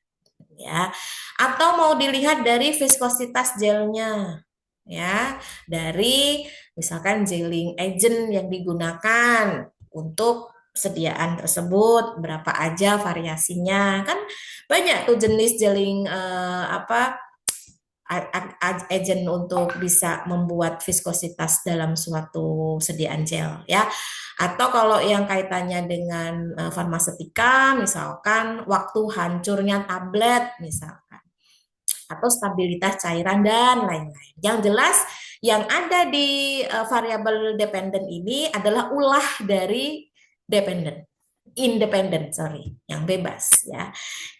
A: ya. Atau mau dilihat dari viskositas gelnya, ya, dari misalkan gelling agent yang digunakan untuk sediaan tersebut, berapa aja variasinya, kan banyak tuh jenis gelling apa agent untuk bisa membuat viskositas dalam suatu sediaan gel, ya. Atau kalau yang kaitannya dengan farmasetika, misalkan waktu hancurnya tablet misalkan, atau stabilitas cairan dan lain-lain. Yang jelas yang ada di variabel dependen ini adalah ulah dari dependen, independen, sorry, yang bebas ya.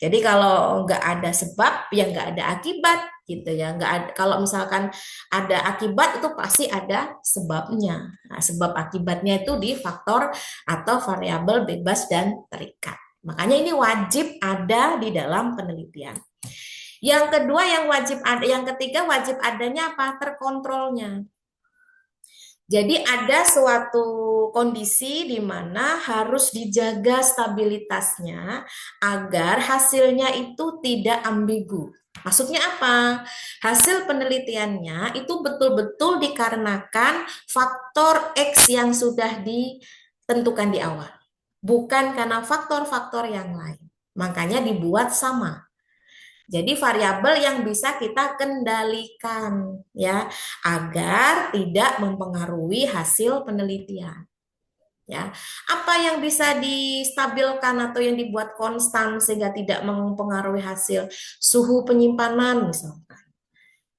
A: Jadi kalau nggak ada sebab, ya nggak ada akibat gitu ya. Nggak ada, kalau misalkan ada akibat itu pasti ada sebabnya. Nah, sebab akibatnya itu di faktor atau variabel bebas dan terikat. Makanya ini wajib ada di dalam penelitian. Yang kedua yang wajib ada, yang ketiga wajib adanya apa? Terkontrolnya. Jadi ada suatu kondisi di mana harus dijaga stabilitasnya agar hasilnya itu tidak ambigu. Maksudnya apa? Hasil penelitiannya itu betul-betul dikarenakan faktor X yang sudah ditentukan di awal, bukan karena faktor-faktor yang lain. Makanya dibuat sama. Jadi variabel yang bisa kita kendalikan ya agar tidak mempengaruhi hasil penelitian. Ya, apa yang bisa distabilkan atau yang dibuat konstan sehingga tidak mempengaruhi hasil? Suhu penyimpanan misalkan.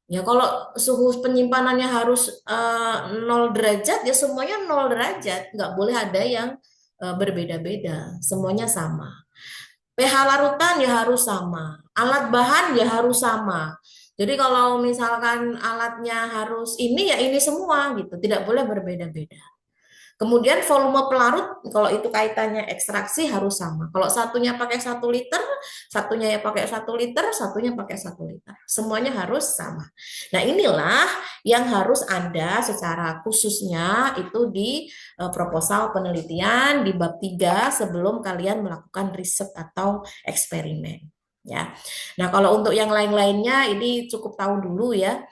A: Ya kalau suhu penyimpanannya harus 0 derajat ya semuanya 0 derajat, nggak boleh ada yang berbeda-beda, semuanya sama. pH larutan ya harus sama, alat bahan ya harus sama. Jadi kalau misalkan alatnya harus ini ya ini semua gitu, tidak boleh berbeda-beda. Kemudian volume pelarut, kalau itu kaitannya ekstraksi harus sama. Kalau satunya pakai 1 liter, satunya ya pakai 1 liter, satunya pakai 1 liter. Semuanya harus sama. Nah inilah yang harus ada secara khususnya itu di proposal penelitian di bab 3 sebelum kalian melakukan riset atau eksperimen. Ya. Nah kalau untuk yang lain-lainnya ini cukup tahu dulu ya.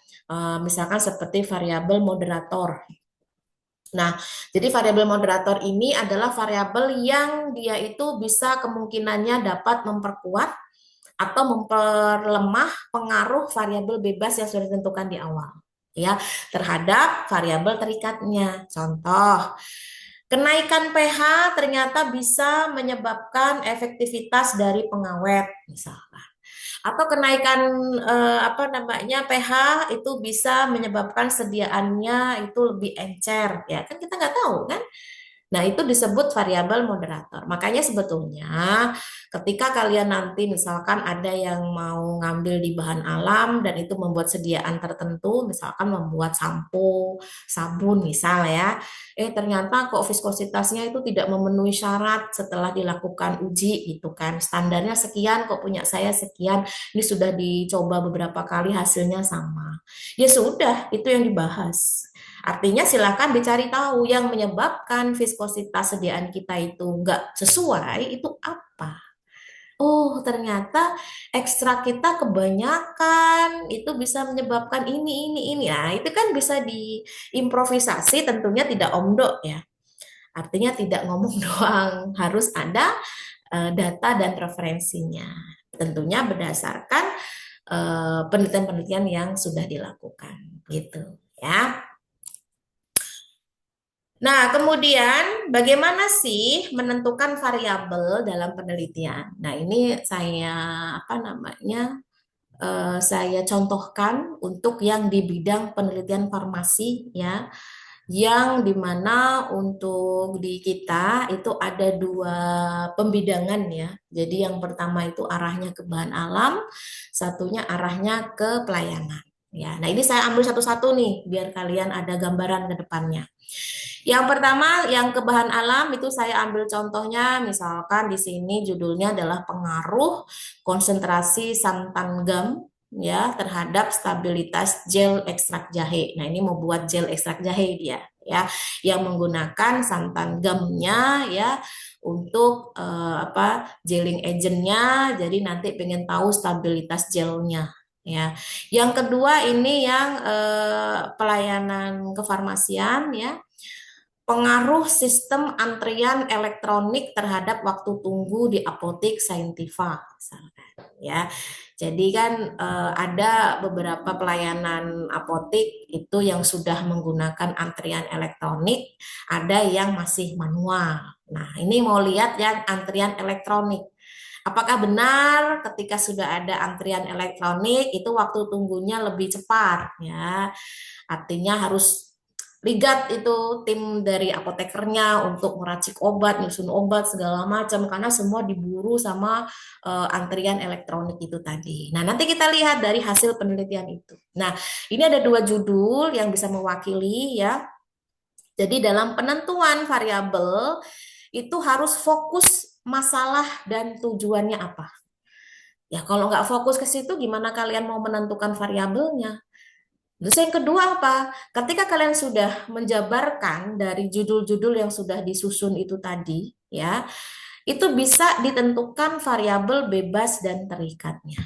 A: Misalkan seperti variabel moderator. Nah, jadi variabel moderator ini adalah variabel yang dia itu bisa kemungkinannya dapat memperkuat atau memperlemah pengaruh variabel bebas yang sudah ditentukan di awal, ya, terhadap variabel terikatnya. Contoh, kenaikan pH ternyata bisa menyebabkan efektivitas dari pengawet, misalkan. Atau kenaikan apa namanya pH itu bisa menyebabkan sediaannya itu lebih encer, ya kan kita nggak tahu kan. Nah, itu disebut variabel moderator. Makanya sebetulnya ketika kalian nanti misalkan ada yang mau ngambil di bahan alam dan itu membuat sediaan tertentu, misalkan membuat sampo, sabun misal ya, ternyata kok viskositasnya itu tidak memenuhi syarat setelah dilakukan uji gitu kan. Standarnya sekian, kok punya saya sekian, ini sudah dicoba beberapa kali hasilnya sama. Ya sudah, itu yang dibahas. Artinya silakan dicari tahu yang menyebabkan viskositas sediaan kita itu nggak sesuai itu apa. Oh, ternyata ekstrak kita kebanyakan itu bisa menyebabkan ini. Nah, itu kan bisa diimprovisasi, tentunya tidak omdo ya. Artinya tidak ngomong doang, harus ada data dan referensinya. Tentunya berdasarkan penelitian-penelitian yang sudah dilakukan, gitu ya. Nah, kemudian bagaimana sih menentukan variabel dalam penelitian? Nah, ini saya apa namanya? Saya contohkan untuk yang di bidang penelitian farmasi ya, yang dimana untuk di kita itu ada dua pembidangan ya. Jadi yang pertama itu arahnya ke bahan alam, satunya arahnya ke pelayanan. Ya, nah ini saya ambil satu-satu nih biar kalian ada gambaran ke depannya. Yang pertama, yang ke bahan alam itu saya ambil contohnya, misalkan di sini judulnya adalah pengaruh konsentrasi santan gam ya terhadap stabilitas gel ekstrak jahe. Nah, ini mau buat gel ekstrak jahe dia ya, yang menggunakan santan gamnya ya untuk gelling agentnya. Jadi nanti pengen tahu stabilitas gelnya. Ya, yang kedua ini yang pelayanan kefarmasian ya, pengaruh sistem antrian elektronik terhadap waktu tunggu di apotek Saintifa, misalkan ya. Jadi kan ada beberapa pelayanan apotek itu yang sudah menggunakan antrian elektronik, ada yang masih manual. Nah, ini mau lihat yang antrian elektronik. Apakah benar ketika sudah ada antrian elektronik itu waktu tunggunya lebih cepat ya? Artinya harus ligat itu tim dari apotekernya untuk meracik obat, nyusun obat segala macam karena semua diburu sama antrian elektronik itu tadi. Nah, nanti kita lihat dari hasil penelitian itu. Nah, ini ada dua judul yang bisa mewakili ya. Jadi dalam penentuan variabel itu harus fokus masalah dan tujuannya apa. Ya, kalau nggak fokus ke situ, gimana kalian mau menentukan variabelnya? Terus yang kedua apa? Ketika kalian sudah menjabarkan dari judul-judul yang sudah disusun itu tadi, ya, itu bisa ditentukan variabel bebas dan terikatnya.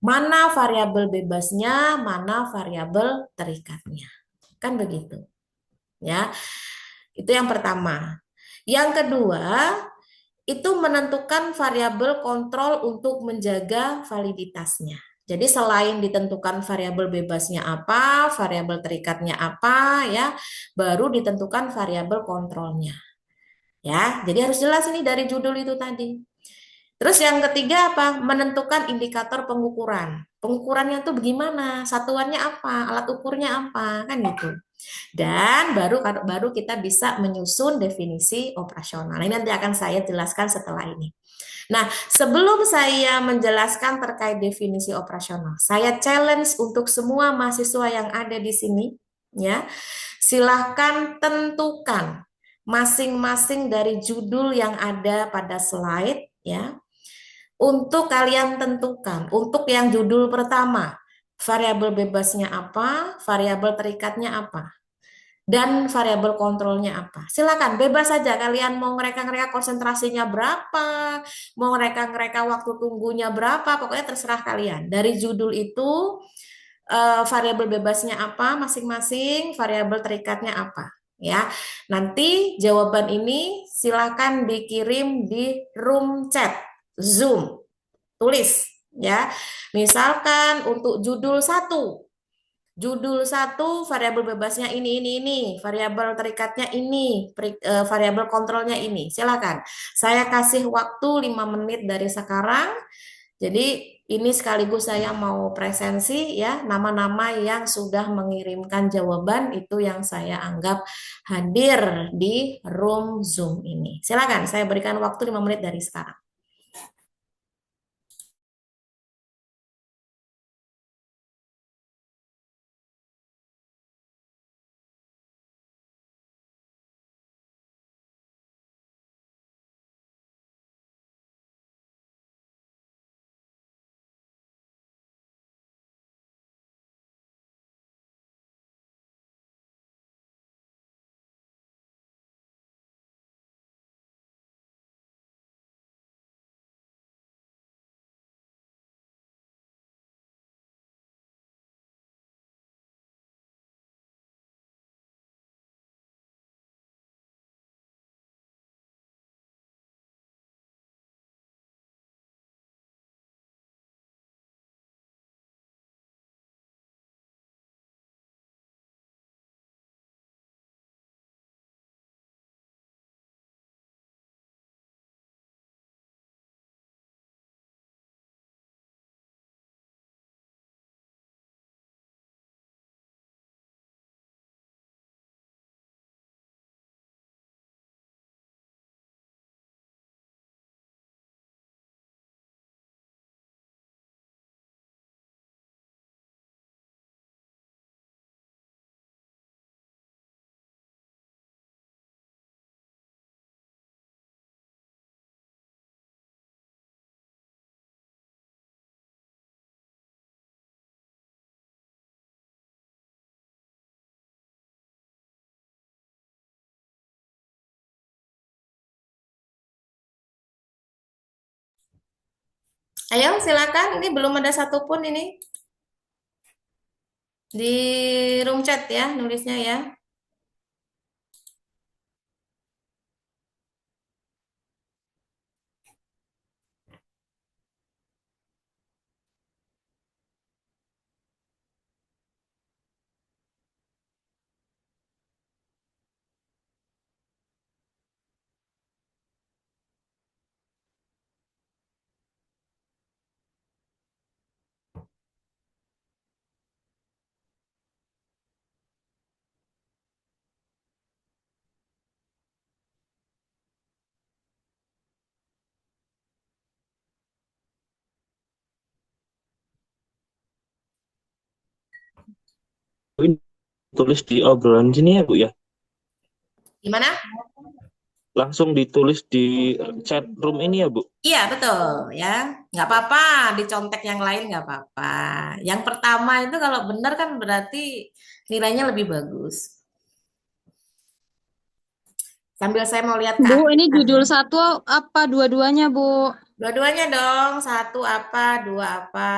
A: Mana variabel bebasnya, mana variabel terikatnya. Kan begitu, ya. Itu yang pertama. Yang kedua, itu menentukan variabel kontrol untuk menjaga validitasnya. Jadi selain ditentukan variabel bebasnya apa, variabel terikatnya apa, ya, baru ditentukan variabel kontrolnya. Ya, jadi harus jelas ini dari judul itu tadi. Terus yang ketiga apa? Menentukan indikator pengukuran. Pengukurannya itu bagaimana? Satuannya apa? Alat ukurnya apa? Kan gitu. Dan baru baru kita bisa menyusun definisi operasional. Ini nanti akan saya jelaskan setelah ini. Nah, sebelum saya menjelaskan terkait definisi operasional, saya challenge untuk semua mahasiswa yang ada di sini, ya, silahkan tentukan masing-masing dari judul yang ada pada slide, ya, untuk kalian tentukan. Untuk yang judul pertama, variabel bebasnya apa, variabel terikatnya apa, dan variabel kontrolnya apa. Silakan, bebas saja kalian mau ngereka-ngereka konsentrasinya berapa, mau ngereka-ngereka waktu tunggunya berapa, pokoknya terserah kalian. Dari judul itu variabel bebasnya apa masing-masing, variabel terikatnya apa. Ya, nanti jawaban ini silakan dikirim di room chat Zoom, tulis ya. Misalkan untuk judul satu variabel bebasnya ini, variabel terikatnya ini, variabel kontrolnya ini. Silakan. Saya kasih waktu 5 menit dari sekarang. Jadi ini sekaligus saya mau presensi ya, nama-nama yang sudah mengirimkan jawaban itu yang saya anggap hadir di room Zoom ini. Silakan, saya berikan waktu 5 menit dari sekarang. Ayo silakan, ini belum ada satupun ini di room chat ya nulisnya ya.
B: Ini tulis di obrolan sini ya Bu ya.
A: Gimana?
B: Langsung ditulis di chat room ini ya Bu.
A: Iya, betul ya. Nggak apa-apa, dicontek yang lain nggak apa-apa. Yang pertama itu kalau benar kan berarti nilainya lebih bagus. Sambil saya mau lihat
C: Bu, ini
A: keaktifan
C: judul
A: ya.
C: satu apa dua-duanya, Bu?
A: Dua-duanya dong, satu apa, dua apa.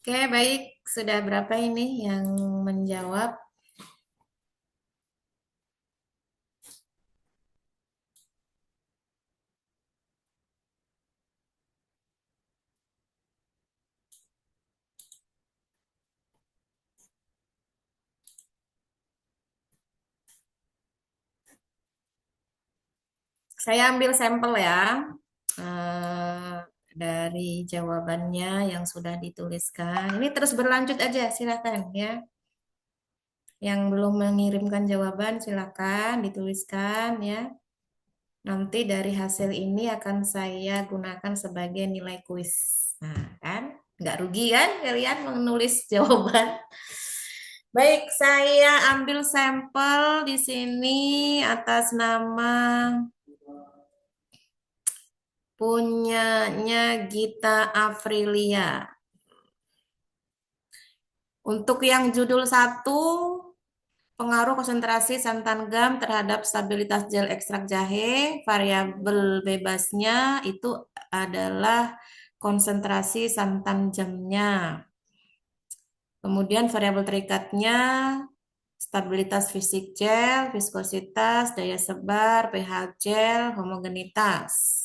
A: Oke, baik. Sudah berapa ini yang menjawab? Saya ambil sampel ya. eh, dari jawabannya yang sudah dituliskan. Ini terus berlanjut aja, silakan ya. Yang belum mengirimkan jawaban, silakan dituliskan ya. Nanti dari hasil ini akan saya gunakan sebagai nilai kuis. Nah, kan? Nggak rugi kan kalian menulis jawaban? Baik, saya ambil sampel di sini atas nama punyanya Gita Afrilia. Untuk yang judul 1, pengaruh konsentrasi santan gam terhadap stabilitas gel ekstrak jahe, variabel bebasnya itu adalah konsentrasi santan jamnya. Kemudian variabel terikatnya stabilitas fisik gel, viskositas, daya sebar, pH gel, homogenitas.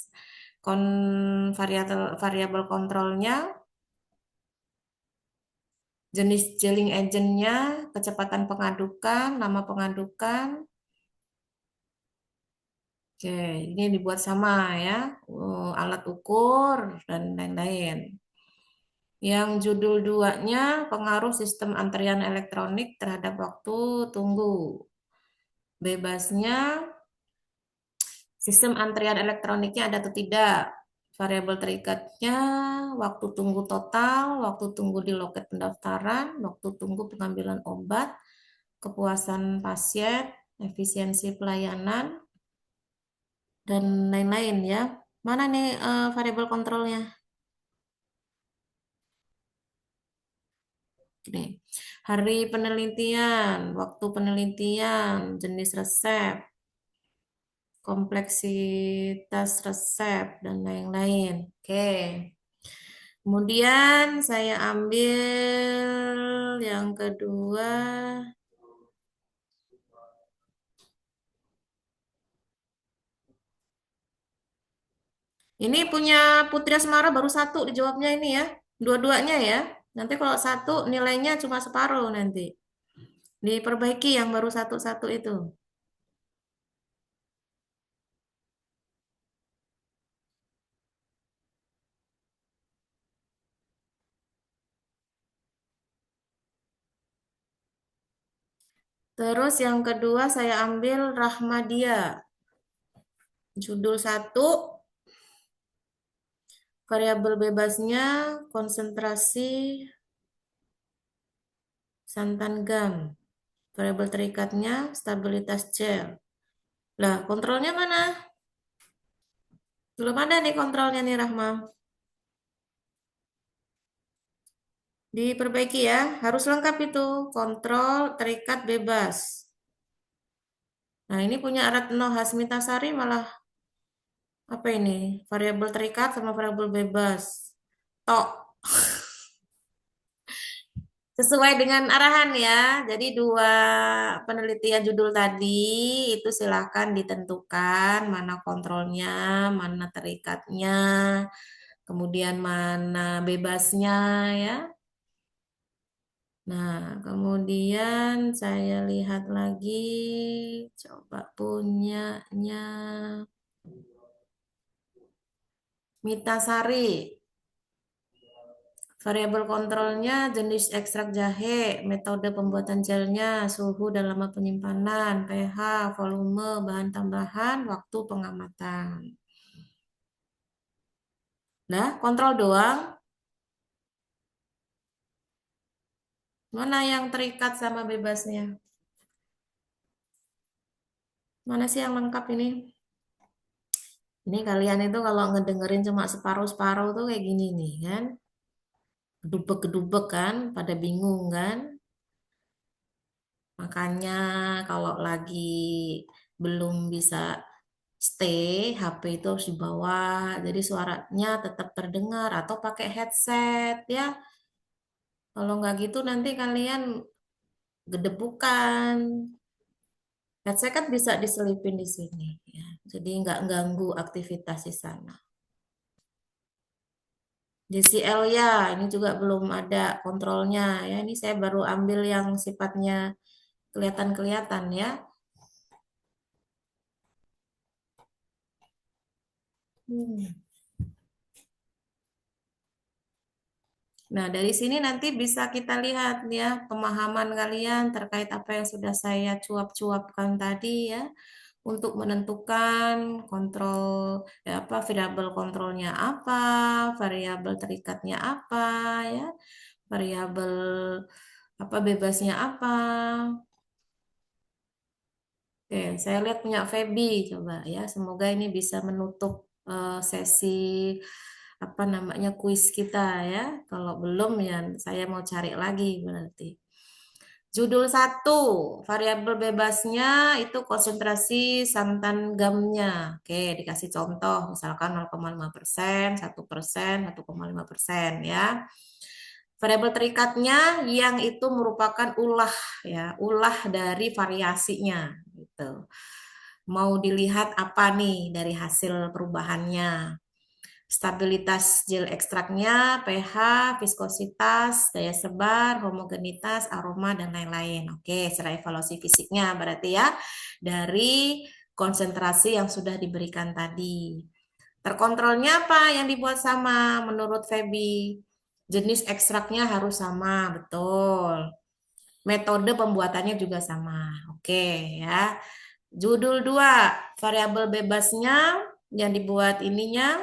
A: Variabel kontrolnya jenis gelling agentnya, kecepatan pengadukan, nama pengadukan. Oke, ini dibuat sama ya, alat ukur dan lain-lain. Yang judul 2-nya, pengaruh sistem antrian elektronik terhadap waktu tunggu. Bebasnya, sistem antrian elektroniknya ada atau tidak. Variabel terikatnya, waktu tunggu total, waktu tunggu di loket pendaftaran, waktu tunggu pengambilan obat, kepuasan pasien, efisiensi pelayanan, dan lain-lain ya. Mana nih variabel kontrolnya? Ini. Hari penelitian, waktu penelitian, jenis resep, kompleksitas resep, dan lain-lain. Oke. Kemudian saya ambil yang kedua. Ini punya Putri Asmara baru 1 dijawabnya ini ya. Dua-duanya ya. Nanti kalau 1 nilainya cuma separuh nanti. Diperbaiki yang baru 1-1 itu. Terus yang kedua saya ambil Rahmadia. Judul 1, variabel bebasnya konsentrasi santan gam. Variabel terikatnya stabilitas gel. Lah, kontrolnya mana? Belum ada nih kontrolnya nih Rahma. Diperbaiki ya, harus lengkap itu. Kontrol terikat bebas. Nah, ini punya Retno Hasmitasari malah apa ini? Variabel terikat sama variabel bebas. Tok. Sesuai dengan arahan ya. Jadi 2 penelitian judul tadi itu silahkan ditentukan mana kontrolnya, mana terikatnya, kemudian mana bebasnya ya. Nah, kemudian saya lihat lagi, coba punyanya Mita Sari. Variabel kontrolnya jenis ekstrak jahe, metode pembuatan gelnya, suhu dan lama penyimpanan, pH, volume, bahan tambahan, waktu pengamatan. Nah, kontrol doang. Mana yang terikat sama bebasnya? Mana sih yang lengkap ini? Ini kalian itu kalau ngedengerin cuma separuh-separuh tuh kayak gini nih kan. Gedubek-gedubek kan, pada bingung kan. Makanya kalau lagi belum bisa stay, HP itu harus dibawa. Jadi suaranya tetap terdengar atau pakai headset ya. Kalau nggak gitu nanti kalian gedebukan. Headset kan bisa diselipin di sini ya. Jadi nggak ganggu aktivitas di sana. JCL ya, ini juga belum ada kontrolnya ya. Ini saya baru ambil yang sifatnya kelihatan-kelihatan ya. Nah, dari sini nanti bisa kita lihat ya pemahaman kalian terkait apa yang sudah saya cuap-cuapkan tadi ya untuk menentukan kontrol apa variabel kontrolnya apa, variabel terikatnya apa ya, variabel apa bebasnya apa. Oke, saya lihat punya Feby coba ya. Semoga ini bisa menutup sesi apa namanya kuis kita ya. Kalau belum ya saya mau cari lagi berarti. Judul 1, variabel bebasnya itu konsentrasi santan gamnya. Oke, dikasih contoh misalkan 0,5%, 1%, 1,5% ya. Variabel terikatnya yang itu merupakan ulah ya, ulah dari variasinya gitu. Mau dilihat apa nih dari hasil perubahannya? Stabilitas gel ekstraknya, pH, viskositas, daya sebar, homogenitas, aroma, dan lain-lain. Oke, secara evaluasi fisiknya berarti ya dari konsentrasi yang sudah diberikan tadi. Terkontrolnya apa yang dibuat sama menurut Feby? Jenis ekstraknya harus sama, betul. Metode pembuatannya juga sama. Oke ya. Judul 2, variabel bebasnya yang dibuat ininya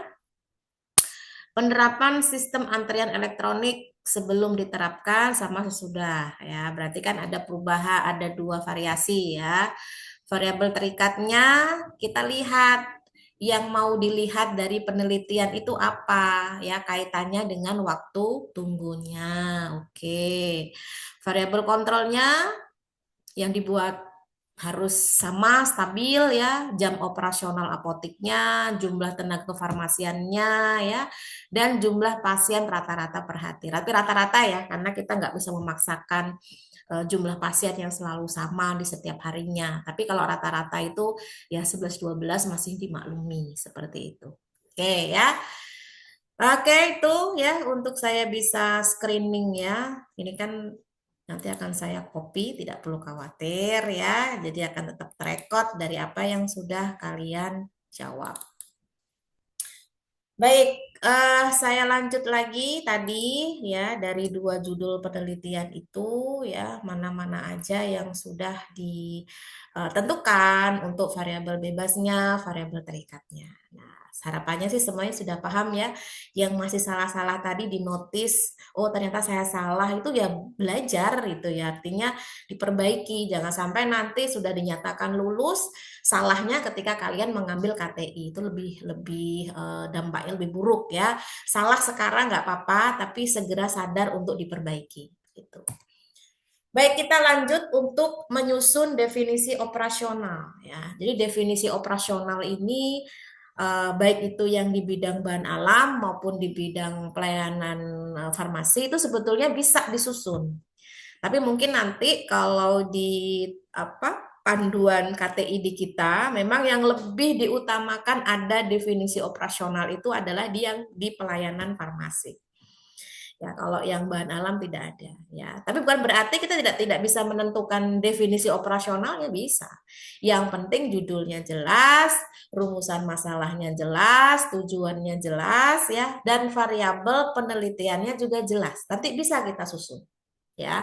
A: penerapan sistem antrian elektronik sebelum diterapkan sama sesudah ya. Berarti kan ada perubahan, ada 2 variasi ya. Variabel terikatnya kita lihat yang mau dilihat dari penelitian itu apa ya kaitannya dengan waktu tunggunya. Oke. Variabel kontrolnya yang dibuat harus sama stabil ya, jam operasional apotiknya, jumlah tenaga kefarmasiannya ya, dan jumlah pasien rata-rata per hari. Tapi rata-rata ya, karena kita nggak bisa memaksakan jumlah pasien yang selalu sama di setiap harinya. Tapi kalau rata-rata itu ya 11-12 masih dimaklumi seperti itu. Oke ya. Oke itu ya untuk saya bisa screening ya. Ini kan nanti akan saya copy, tidak perlu khawatir ya. Jadi akan tetap terekod dari apa yang sudah kalian jawab. Baik, saya lanjut lagi tadi ya dari 2 judul penelitian itu ya mana-mana aja yang sudah ditentukan untuk variabel bebasnya, variabel terikatnya. Nah, harapannya sih semuanya sudah paham ya. Yang masih salah-salah tadi di notice, oh ternyata saya salah itu ya belajar itu ya. Artinya diperbaiki, jangan sampai nanti sudah dinyatakan lulus salahnya ketika kalian mengambil KTI itu lebih dampaknya lebih buruk ya. Salah sekarang nggak apa-apa, tapi segera sadar untuk diperbaiki. Gitu. Baik, kita lanjut untuk menyusun definisi operasional ya. Jadi definisi operasional ini baik itu yang di bidang bahan alam maupun di bidang pelayanan farmasi itu sebetulnya bisa disusun. Tapi mungkin nanti kalau di apa panduan KTI di kita, memang yang lebih diutamakan ada definisi operasional itu adalah di pelayanan farmasi. Ya, kalau yang bahan alam tidak ada ya. Tapi bukan berarti kita tidak bisa menentukan definisi operasionalnya bisa. Yang penting judulnya jelas, rumusan masalahnya jelas, tujuannya jelas ya, dan variabel penelitiannya juga jelas. Nanti bisa kita susun ya.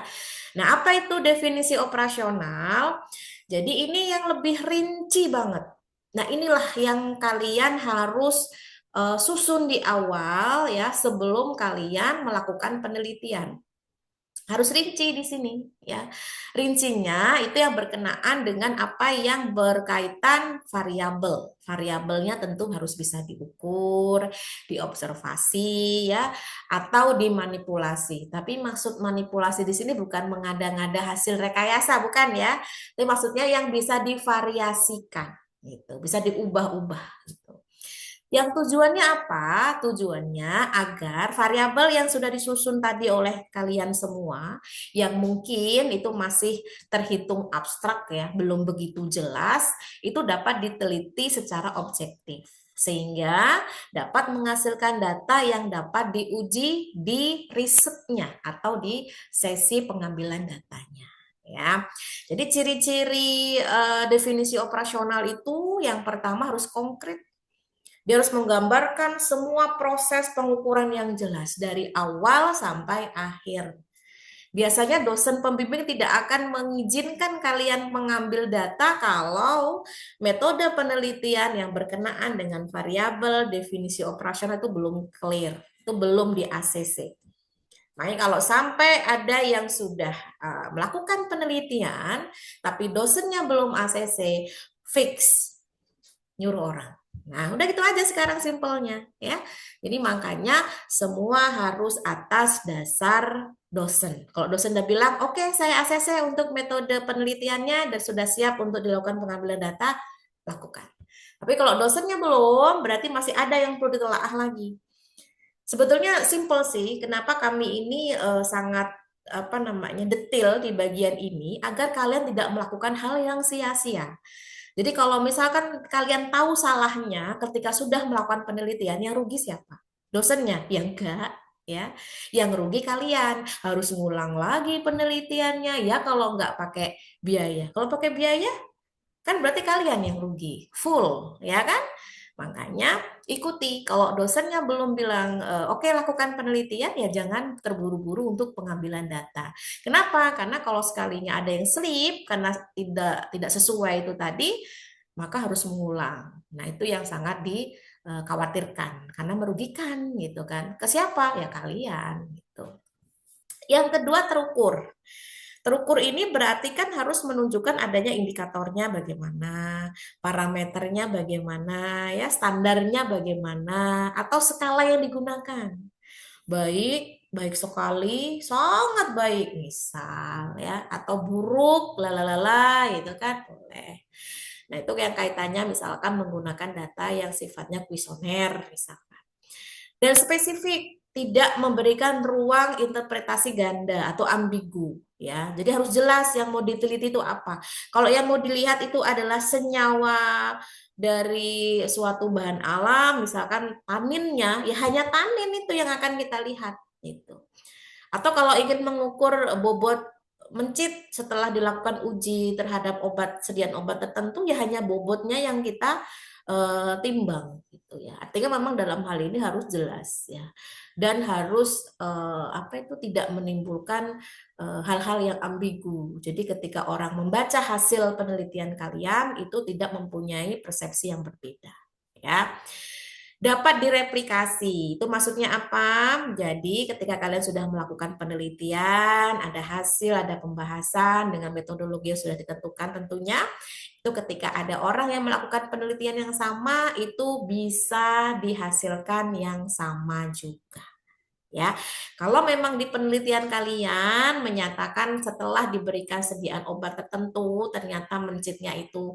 A: Nah, apa itu definisi operasional? Jadi ini yang lebih rinci banget. Nah, inilah yang kalian harus susun di awal ya sebelum kalian melakukan penelitian. Harus rinci di sini ya. Rincinya itu yang berkenaan dengan apa yang berkaitan variabel. Variabelnya tentu harus bisa diukur, diobservasi ya, atau dimanipulasi. Tapi maksud manipulasi di sini bukan mengada-ngada hasil rekayasa, bukan ya. Tapi maksudnya yang bisa divariasikan gitu, bisa diubah-ubah gitu. Yang tujuannya apa? Tujuannya agar variabel yang sudah disusun tadi oleh kalian semua, yang mungkin itu masih terhitung abstrak ya, belum begitu jelas, itu dapat diteliti secara objektif. Sehingga dapat menghasilkan data yang dapat diuji di risetnya atau di sesi pengambilan datanya. Ya, jadi ciri-ciri definisi operasional itu yang pertama harus konkret. Dia harus menggambarkan semua proses pengukuran yang jelas dari awal sampai akhir. Biasanya dosen pembimbing tidak akan mengizinkan kalian mengambil data kalau metode penelitian yang berkenaan dengan variabel definisi operasional itu belum clear, itu belum di ACC. Makanya kalau sampai ada yang sudah melakukan penelitian, tapi dosennya belum ACC, fix, nyuruh orang. Nah, udah gitu aja sekarang simpelnya ya. Jadi makanya semua harus atas dasar dosen. Kalau dosen udah bilang, oke, saya ACC untuk metode penelitiannya dan sudah siap untuk dilakukan pengambilan data, lakukan. Tapi kalau dosennya belum, berarti masih ada yang perlu ditelaah lagi. Sebetulnya simpel sih, kenapa kami ini sangat detail di bagian ini agar kalian tidak melakukan hal yang sia-sia. Jadi kalau misalkan kalian tahu salahnya ketika sudah melakukan penelitian, yang rugi siapa? Dosennya? Ya enggak, ya. Yang rugi kalian harus ngulang lagi penelitiannya ya kalau enggak pakai biaya. Kalau pakai biaya kan berarti kalian yang rugi, full, ya kan? Makanya ikuti. Kalau dosennya belum bilang oke lakukan penelitian ya jangan terburu-buru untuk pengambilan data. Kenapa? Karena kalau sekalinya ada yang slip karena tidak sesuai itu tadi, maka harus mengulang. Nah, itu yang sangat dikhawatirkan karena merugikan gitu kan. Ke siapa? Ya kalian gitu. Yang kedua terukur. Terukur ini berarti kan harus menunjukkan adanya indikatornya bagaimana, parameternya bagaimana, ya standarnya bagaimana, atau skala yang digunakan. Baik, baik sekali, sangat baik misal ya, atau buruk, lalalala gitu kan boleh. Nah, itu yang kaitannya misalkan menggunakan data yang sifatnya kuesioner misalkan. Dan spesifik, tidak memberikan ruang interpretasi ganda atau ambigu ya. Jadi harus jelas yang mau diteliti itu apa. Kalau yang mau dilihat itu adalah senyawa dari suatu bahan alam, misalkan taninnya, ya hanya tanin itu yang akan kita lihat itu. Atau kalau ingin mengukur bobot mencit setelah dilakukan uji terhadap sediaan obat tertentu, ya hanya bobotnya yang kita timbang gitu ya. Artinya memang dalam hal ini harus jelas ya. Dan harus tidak menimbulkan hal-hal yang ambigu. Jadi ketika orang membaca hasil penelitian kalian itu tidak mempunyai persepsi yang berbeda ya. Dapat direplikasi. Itu maksudnya apa? Jadi ketika kalian sudah melakukan penelitian, ada hasil, ada pembahasan dengan metodologi yang sudah ditentukan tentunya, itu ketika ada orang yang melakukan penelitian yang sama, itu bisa dihasilkan yang sama juga. Ya, kalau memang di penelitian kalian menyatakan setelah diberikan sediaan obat tertentu, ternyata mencitnya itu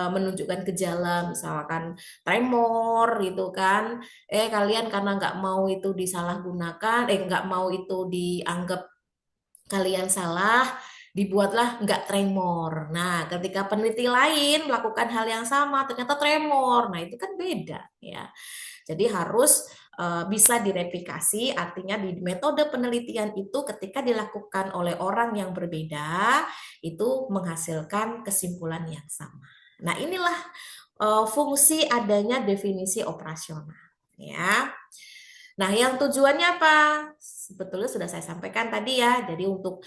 A: menunjukkan gejala misalkan tremor gitu kan, kalian karena nggak mau itu disalahgunakan, nggak mau itu dianggap kalian salah, dibuatlah nggak tremor. Nah, ketika peneliti lain melakukan hal yang sama, ternyata tremor. Nah, itu kan beda ya. Jadi harus bisa direplikasi, artinya di metode penelitian itu ketika dilakukan oleh orang yang berbeda, itu menghasilkan kesimpulan yang sama. Nah, inilah fungsi adanya definisi operasional. Ya. Nah, yang tujuannya apa? Sebetulnya sudah saya sampaikan tadi ya. Jadi untuk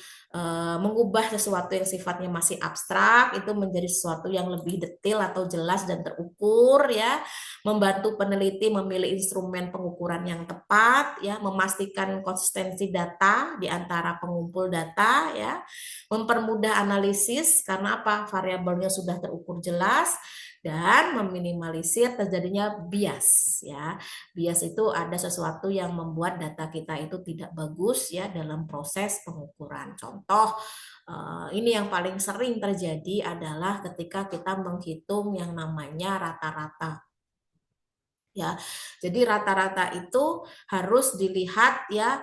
A: mengubah sesuatu yang sifatnya masih abstrak itu menjadi sesuatu yang lebih detail atau jelas dan terukur ya. Membantu peneliti memilih instrumen pengukuran yang tepat ya, memastikan konsistensi data di antara pengumpul data ya. Mempermudah analisis karena apa? Variabelnya sudah terukur jelas dan meminimalisir terjadinya bias ya. Bias itu ada sesuatu yang membuat data kita itu tidak bagus ya dalam proses pengukuran. Contoh ini yang paling sering terjadi adalah ketika kita menghitung yang namanya rata-rata. ya. Jadi rata-rata itu harus dilihat ya,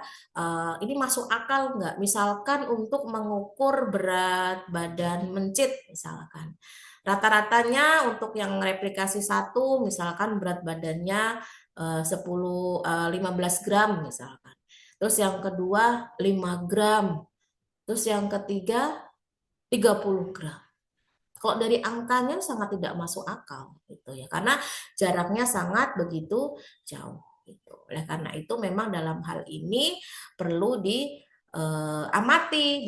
A: ini masuk akal nggak? Misalkan untuk mengukur berat badan mencit misalkan. Rata-ratanya untuk yang replikasi 1 misalkan berat badannya 15 gram misalkan. Terus yang kedua 5 gram. Terus yang ketiga 30 gram. Kalau dari angkanya sangat tidak masuk akal gitu ya, karena jaraknya sangat begitu jauh gitu. Oleh karena itu memang dalam hal ini perlu diamati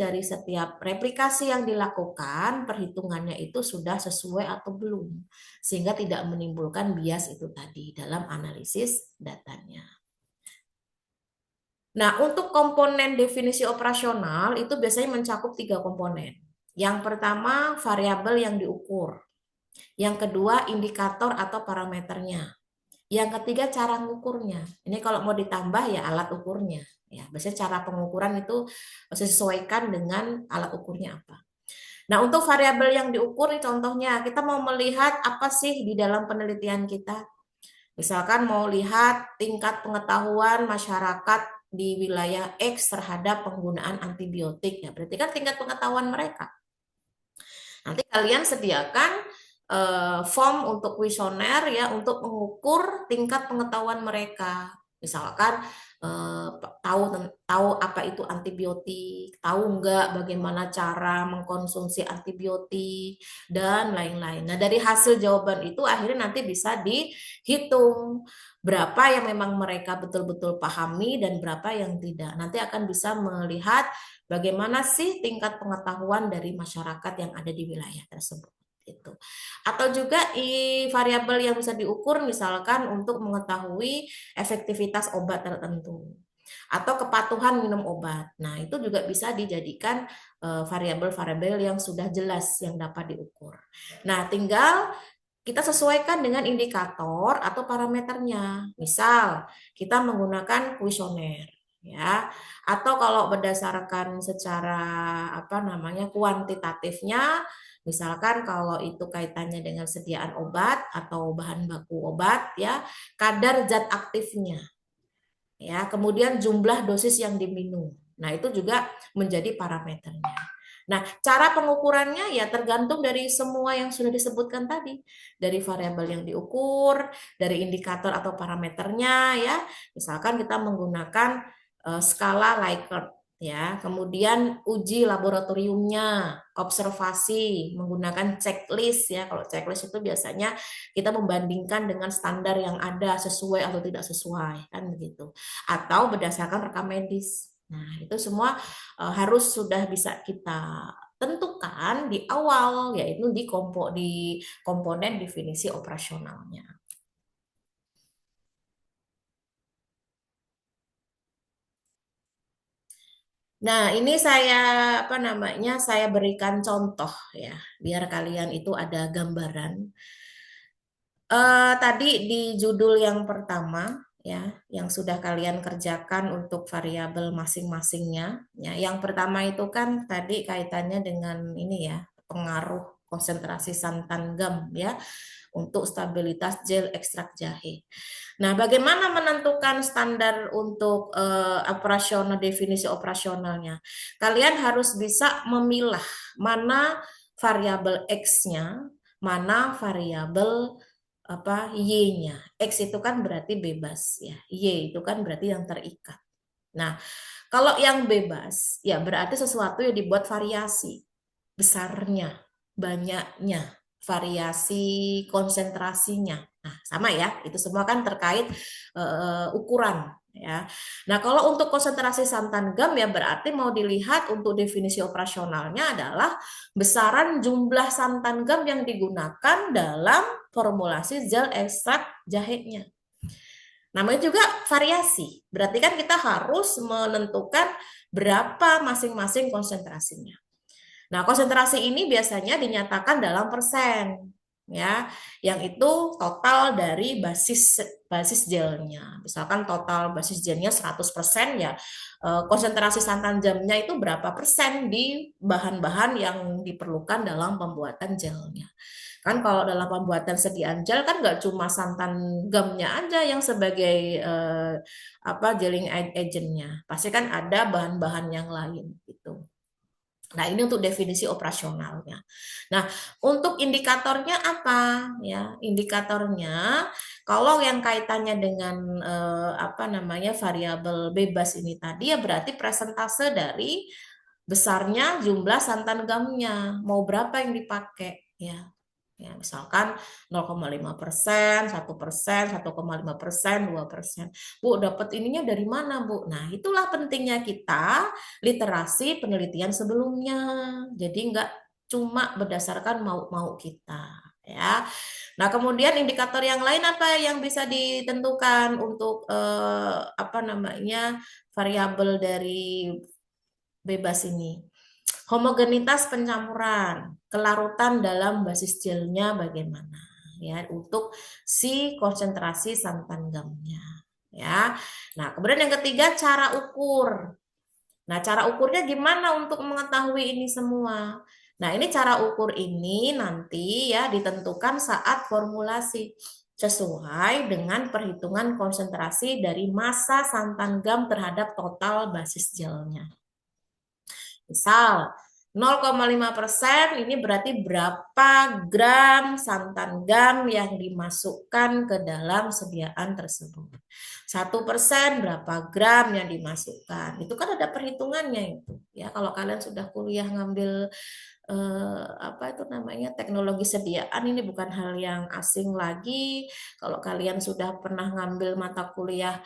A: dari setiap replikasi yang dilakukan, perhitungannya itu sudah sesuai atau belum, sehingga tidak menimbulkan bias itu tadi dalam analisis datanya. Nah, untuk komponen definisi operasional itu biasanya mencakup 3 komponen. Yang pertama, variabel yang diukur. Yang kedua, indikator atau parameternya. Yang ketiga, cara mengukurnya. Ini kalau mau ditambah ya alat ukurnya. Ya, biasanya cara pengukuran itu sesuaikan dengan alat ukurnya apa. Nah, untuk variabel yang diukur, contohnya kita mau melihat apa sih di dalam penelitian kita. Misalkan mau lihat tingkat pengetahuan masyarakat di wilayah X terhadap penggunaan antibiotik. Ya, berarti kan tingkat pengetahuan mereka. Nanti kalian sediakan form untuk kuesioner ya untuk mengukur tingkat pengetahuan mereka. Misalkan tahu apa itu antibiotik, tahu nggak bagaimana cara mengkonsumsi antibiotik dan lain-lain. Nah, dari hasil jawaban itu akhirnya nanti bisa dihitung berapa yang memang mereka betul-betul pahami dan berapa yang tidak. Nanti akan bisa melihat bagaimana sih tingkat pengetahuan dari masyarakat yang ada di wilayah tersebut itu. Atau juga variabel yang bisa diukur misalkan untuk mengetahui efektivitas obat tertentu atau kepatuhan minum obat. Nah, itu juga bisa dijadikan variabel-variabel yang sudah jelas yang dapat diukur. Nah, tinggal kita sesuaikan dengan indikator atau parameternya. Misal, kita menggunakan kuesioner ya. Atau kalau berdasarkan secara kuantitatifnya, misalkan kalau itu kaitannya dengan sediaan obat atau bahan baku obat ya, kadar zat aktifnya. Ya, kemudian jumlah dosis yang diminum. Nah, itu juga menjadi parameternya. Nah, cara pengukurannya ya tergantung dari semua yang sudah disebutkan tadi. Dari variabel yang diukur, dari indikator atau parameternya ya. Misalkan kita menggunakan skala Likert ya. Kemudian uji laboratoriumnya, observasi menggunakan checklist ya. Kalau checklist itu biasanya kita membandingkan dengan standar yang ada sesuai atau tidak sesuai kan begitu. Atau berdasarkan rekam medis. Nah, itu semua harus sudah bisa kita tentukan di awal, yaitu di komponen definisi operasionalnya. Nah, ini saya berikan contoh ya, biar kalian itu ada gambaran. Tadi di judul yang pertama ya, yang sudah kalian kerjakan untuk variabel masing-masingnya. Ya, yang pertama itu kan tadi kaitannya dengan ini ya, pengaruh konsentrasi santan gam ya untuk stabilitas gel ekstrak jahe. Nah, bagaimana menentukan standar untuk operasional definisi operasionalnya? Kalian harus bisa memilah mana variabel X-nya, mana variabel Y-nya. X itu kan berarti bebas ya. Y itu kan berarti yang terikat. Nah, kalau yang bebas ya berarti sesuatu yang dibuat variasi besarnya, banyaknya, variasi konsentrasinya. Nah, sama ya, itu semua kan terkait ukuran ya. Nah, kalau untuk konsentrasi santan gam ya berarti mau dilihat untuk definisi operasionalnya adalah besaran jumlah santan gam yang digunakan dalam formulasi gel ekstrak jahenya. Namanya juga variasi. Berarti kan kita harus menentukan berapa masing-masing konsentrasinya. Nah, konsentrasi ini biasanya dinyatakan dalam persen, ya, yang itu total dari basis gelnya. Misalkan total basis gelnya 100% ya, konsentrasi santan jamnya itu berapa persen di bahan-bahan yang diperlukan dalam pembuatan gelnya. Kan kalau dalam pembuatan sediaan gel kan nggak cuma santan gamnya aja yang sebagai gelling agentnya, pasti kan ada bahan-bahan yang lain gitu. Nah, ini untuk definisi operasionalnya. Nah, untuk indikatornya apa ya? Indikatornya kalau yang kaitannya dengan variabel bebas ini tadi ya berarti persentase dari besarnya jumlah santan gamnya. Mau berapa yang dipakai ya? Ya, misalkan 0,5%, 1%, 1,5%, 2%. Bu, dapat ininya dari mana, Bu? Nah, itulah pentingnya kita literasi penelitian sebelumnya. Jadi nggak cuma berdasarkan mau-mau kita, ya. Nah, kemudian indikator yang lain apa yang bisa ditentukan untuk variabel dari bebas ini? Homogenitas pencampuran, kelarutan dalam basis gelnya bagaimana ya untuk si konsentrasi santan gamnya ya. Nah, kemudian yang ketiga cara ukur. Nah, cara ukurnya gimana untuk mengetahui ini semua? Nah, ini cara ukur ini nanti ya ditentukan saat formulasi sesuai dengan perhitungan konsentrasi dari massa santan gam terhadap total basis gelnya. Misal 0,5% ini berarti berapa gram santan gam yang dimasukkan ke dalam sediaan tersebut. 1% berapa gram yang dimasukkan. Itu kan ada perhitungannya itu. Ya, kalau kalian sudah kuliah ngambil teknologi sediaan ini bukan hal yang asing lagi. Kalau kalian sudah pernah ngambil mata kuliah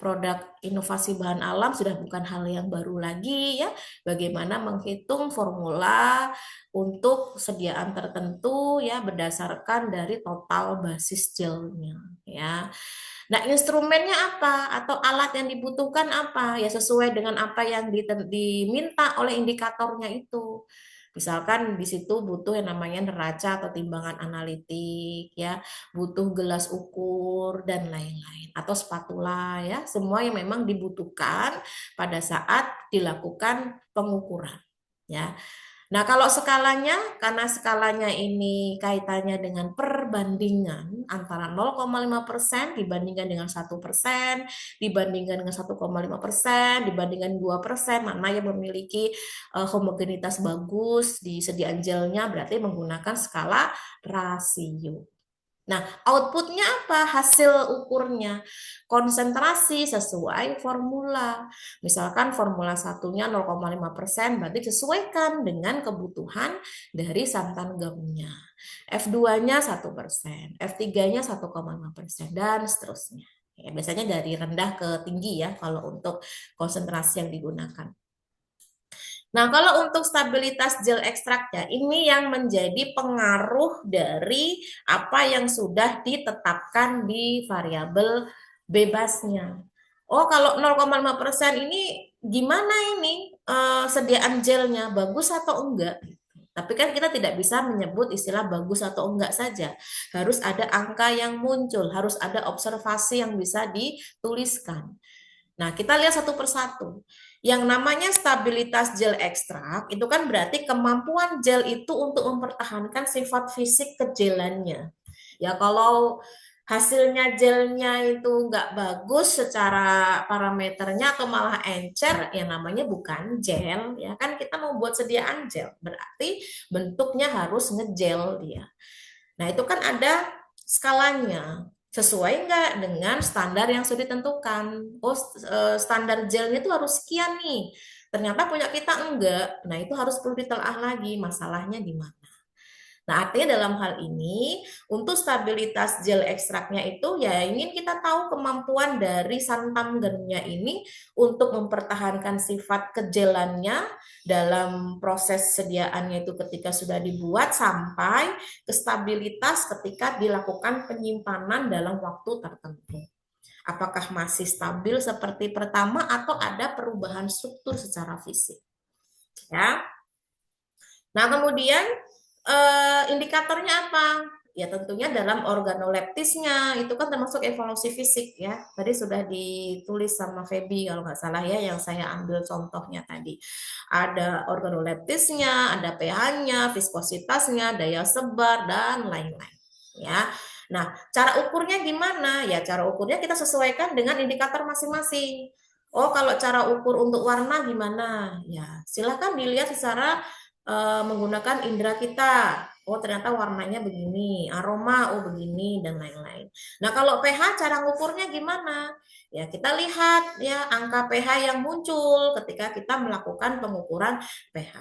A: produk inovasi bahan alam sudah bukan hal yang baru lagi ya. Bagaimana menghitung formula untuk sediaan tertentu ya berdasarkan dari total basis gelnya ya. Nah, instrumennya apa atau alat yang dibutuhkan apa? Ya sesuai dengan apa yang diminta oleh indikatornya itu. Misalkan di situ butuh yang namanya neraca atau timbangan analitik ya, butuh gelas ukur dan lain-lain atau spatula ya, semua yang memang dibutuhkan pada saat dilakukan pengukuran ya. Nah, kalau skalanya, karena skalanya ini kaitannya dengan perbandingan antara 0,5% dibandingkan dengan 1%, dibandingkan dengan 1,5%, dibandingkan 2%, mana yang memiliki homogenitas bagus di sediaan gelnya berarti menggunakan skala rasio. Nah, outputnya apa? Hasil ukurnya. Konsentrasi sesuai formula. Misalkan formula satunya 0,5%, berarti sesuaikan dengan kebutuhan dari santan gamnya. F2-nya 1%, F3-nya 1,5%, dan seterusnya. Ya, biasanya dari rendah ke tinggi ya, kalau untuk konsentrasi yang digunakan. Nah, kalau untuk stabilitas gel ekstraknya, ini yang menjadi pengaruh dari apa yang sudah ditetapkan di variabel bebasnya. Oh, kalau 0,5% ini gimana ini sediaan gelnya, bagus atau enggak? Tapi kan kita tidak bisa menyebut istilah bagus atau enggak saja. Harus ada angka yang muncul, harus ada observasi yang bisa dituliskan. Nah, kita lihat satu persatu. Yang namanya stabilitas gel ekstrak itu kan berarti kemampuan gel itu untuk mempertahankan sifat fisik kegelannya. Ya, kalau hasilnya gelnya itu nggak bagus secara parameternya atau malah encer, ya namanya bukan gel. Ya kan kita mau buat sediaan gel, berarti bentuknya harus ngegel dia. Nah, itu kan ada skalanya. Sesuai nggak dengan standar yang sudah ditentukan? Oh, standar gelnya itu harus sekian nih. Ternyata punya kita enggak. Nah, itu harus perlu ditelaah lagi masalahnya di mana. Nah, artinya dalam hal ini, untuk stabilitas gel ekstraknya itu ya ingin kita tahu kemampuan dari santan gamnya ini untuk mempertahankan sifat kejelannya dalam proses sediaannya itu ketika sudah dibuat sampai ke stabilitas ketika dilakukan penyimpanan dalam waktu tertentu. Apakah masih stabil seperti pertama atau ada perubahan struktur secara fisik? Ya. Nah, kemudian indikatornya apa? Ya tentunya dalam organoleptisnya, itu kan termasuk evolusi fisik ya. Tadi sudah ditulis sama Feby kalau nggak salah ya, yang saya ambil contohnya tadi. Ada organoleptisnya, ada pH-nya, viskositasnya, daya sebar, dan lain-lain. Ya. Nah, cara ukurnya gimana? Ya, cara ukurnya kita sesuaikan dengan indikator masing-masing. Oh, kalau cara ukur untuk warna gimana? Ya, silakan dilihat secara menggunakan indera kita. Oh, ternyata warnanya begini, aroma, oh begini, dan lain-lain. Nah, kalau pH, cara ngukurnya gimana? Ya, kita lihat ya angka pH yang muncul ketika kita melakukan pengukuran pH.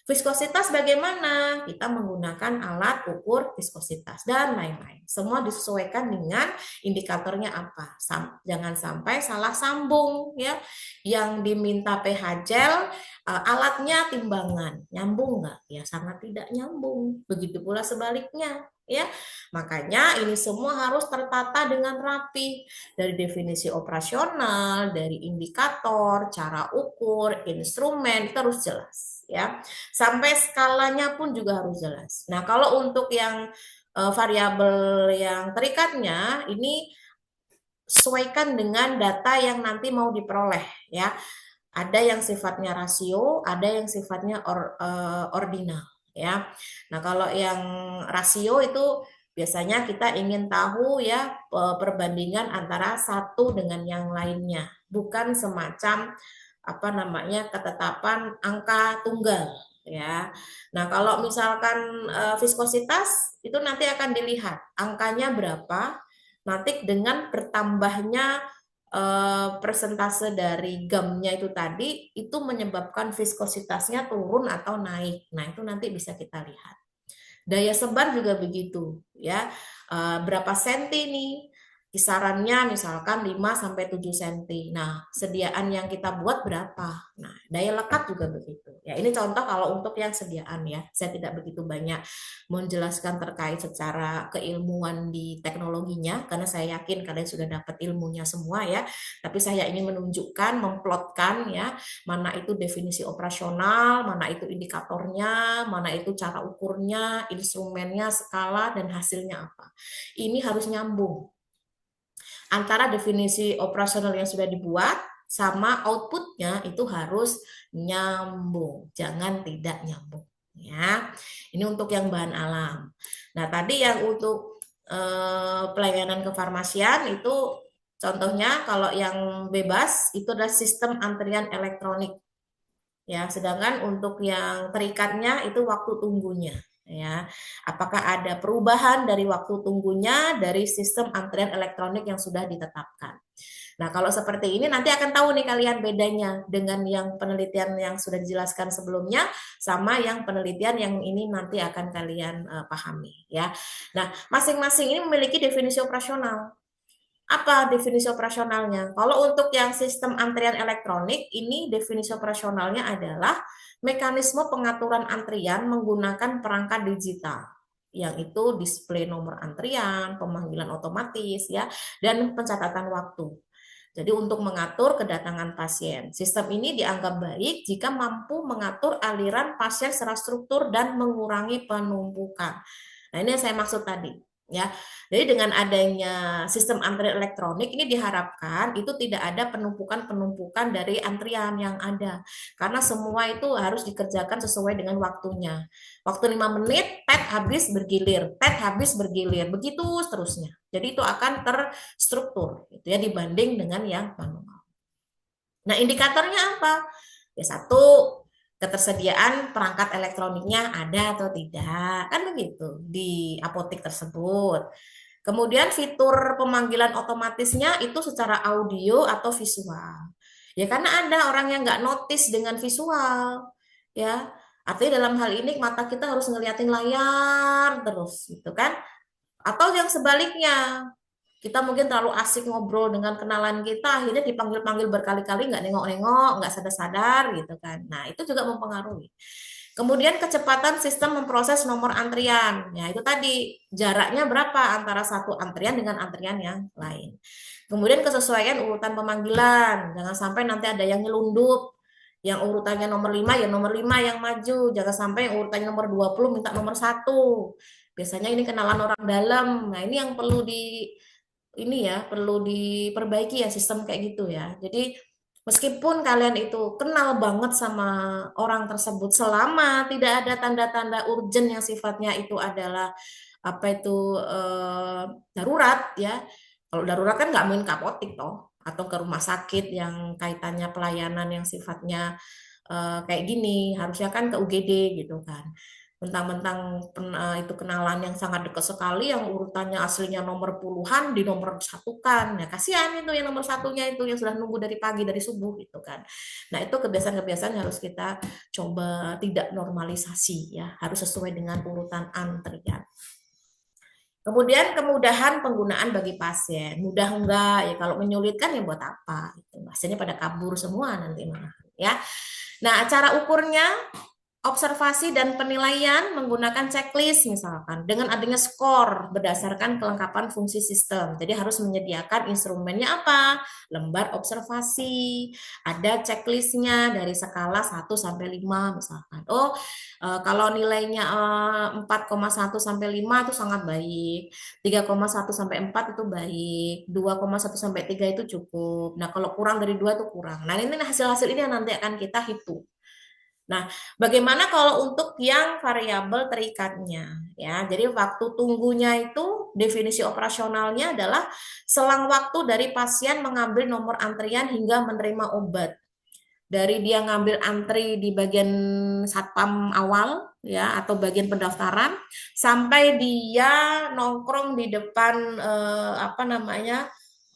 A: Viskositas bagaimana? Kita menggunakan alat ukur viskositas, dan lain-lain. Semua disesuaikan dengan indikatornya apa. Jangan sampai salah sambung ya. Yang diminta pH gel, alatnya timbangan, nyambung nggak? Ya sangat tidak nyambung. Begitu pula sebaliknya, ya. Makanya ini semua harus tertata dengan rapi dari definisi operasional, dari indikator, cara ukur, instrumen itu harus jelas, ya. Sampai skalanya pun juga harus jelas. Nah, kalau untuk yang variabel yang terikatnya ini sesuaikan dengan data yang nanti mau diperoleh, ya. Ada yang sifatnya rasio, ada yang sifatnya ordinal, ya. Nah, kalau yang rasio itu biasanya kita ingin tahu ya perbandingan antara satu dengan yang lainnya, bukan semacam apa namanya ketetapan angka tunggal, ya. Nah, kalau misalkan viskositas itu nanti akan dilihat angkanya berapa, nanti dengan bertambahnya persentase dari gamnya itu tadi itu menyebabkan viskositasnya turun atau naik. Nah, itu nanti bisa kita lihat. Daya sebar juga begitu, ya. Berapa senti nih? Kisarannya misalkan 5 sampai 7 cm. Nah, sediaan yang kita buat berapa? Nah, daya lekat juga begitu. Ya, ini contoh kalau untuk yang sediaan ya. Saya tidak begitu banyak menjelaskan terkait secara keilmuan di teknologinya karena saya yakin kalian sudah dapat ilmunya semua ya. Tapi saya ingin menunjukkan, memplotkan ya, mana itu definisi operasional, mana itu indikatornya, mana itu cara ukurnya, instrumennya, skala, dan hasilnya apa. Ini harus nyambung antara definisi operasional yang sudah dibuat sama outputnya itu harus nyambung, jangan tidak nyambung. Ya, ini untuk yang bahan alam. Nah, tadi yang untuk pelayanan kefarmasian itu contohnya kalau yang bebas itu adalah sistem antrian elektronik. Ya, sedangkan untuk yang terikatnya itu waktu tunggunya. Ya, apakah ada perubahan dari waktu tunggunya dari sistem antrian elektronik yang sudah ditetapkan? Nah, kalau seperti ini nanti akan tahu nih kalian bedanya dengan yang penelitian yang sudah dijelaskan sebelumnya sama yang penelitian yang ini nanti akan kalian pahami ya. Nah, masing-masing ini memiliki definisi operasional. Apa definisi operasionalnya? Kalau untuk yang sistem antrian elektronik, ini definisi operasionalnya adalah mekanisme pengaturan antrian menggunakan perangkat digital, yang itu display nomor antrian, pemanggilan otomatis, ya, dan pencatatan waktu. Jadi untuk mengatur kedatangan pasien. Sistem ini dianggap baik jika mampu mengatur aliran pasien secara struktur dan mengurangi penumpukan. Nah, ini yang saya maksud tadi. Ya, jadi dengan adanya sistem antrian elektronik ini diharapkan itu tidak ada penumpukan-penumpukan dari antrian yang ada. Karena semua itu harus dikerjakan sesuai dengan waktunya. Waktu 5 menit, tet habis bergilir, tet habis bergilir, begitu seterusnya. Jadi itu akan terstruktur gitu ya dibanding dengan yang manual. Nah, indikatornya apa? Ya satu, ketersediaan perangkat elektroniknya ada atau tidak, kan begitu di apotek tersebut. Kemudian fitur pemanggilan otomatisnya itu secara audio atau visual. Ya karena ada orang yang nggak notice dengan visual, ya. Artinya dalam hal ini mata kita harus ngeliatin layar terus, gitu kan? Atau yang sebaliknya, kita mungkin terlalu asik ngobrol dengan kenalan kita, akhirnya dipanggil-panggil berkali-kali, nggak nengok-nengok, nggak sadar-sadar gitu kan. Nah, itu juga mempengaruhi. Kemudian kecepatan sistem memproses nomor antrian. Ya, itu tadi jaraknya berapa antara satu antrian dengan antrian yang lain. Kemudian kesesuaian urutan pemanggilan. Jangan sampai nanti ada yang nyelundup. Yang urutannya nomor 5 ya nomor 5 yang maju. Jangan sampai yang urutannya nomor 20 minta nomor 1. Biasanya ini kenalan orang dalam. Nah, ini yang perlu diperbaiki ya sistem kayak gitu ya. Jadi meskipun kalian itu kenal banget sama orang tersebut, selama tidak ada tanda-tanda urgent yang sifatnya itu adalah apa itu darurat ya. Kalau darurat kan nggak mungkin ke apotik toh, atau ke rumah sakit yang kaitannya pelayanan yang sifatnya kayak gini, harusnya kan ke UGD gitu kan. Mentang-mentang itu kenalan yang sangat dekat sekali, yang urutannya aslinya nomor puluhan di nomor satukan. Ya kasihan itu yang nomor satunya itu yang sudah nunggu dari pagi dari subuh gitu kan. Nah itu kebiasaan-kebiasaan yang harus kita coba tidak normalisasi ya, harus sesuai dengan urutan antrian. Kemudian kemudahan penggunaan bagi pasien. Mudah enggak ya, kalau menyulitkan ya buat apa? Gitu. Pasiennya pada kabur semua nanti malah ya. Nah, cara ukurnya observasi dan penilaian menggunakan checklist misalkan dengan adanya skor berdasarkan kelengkapan fungsi sistem. Jadi harus menyediakan instrumennya apa? Lembar observasi, ada checklistnya dari skala 1 sampai 5 misalkan. Oh, kalau nilainya 4,1 sampai 5 itu sangat baik. 3,1 sampai 4 itu baik. 2,1 sampai 3 itu cukup. Nah, kalau kurang dari 2 itu kurang. Nah, ini hasil-hasil ini yang nanti akan kita hitung. Nah, bagaimana kalau untuk yang variabel terikatnya? Ya, jadi waktu tunggunya itu definisi operasionalnya adalah selang waktu dari pasien mengambil nomor antrian hingga menerima obat. Dari dia ngambil antri di bagian satpam awal ya atau bagian pendaftaran sampai dia nongkrong di depan apa namanya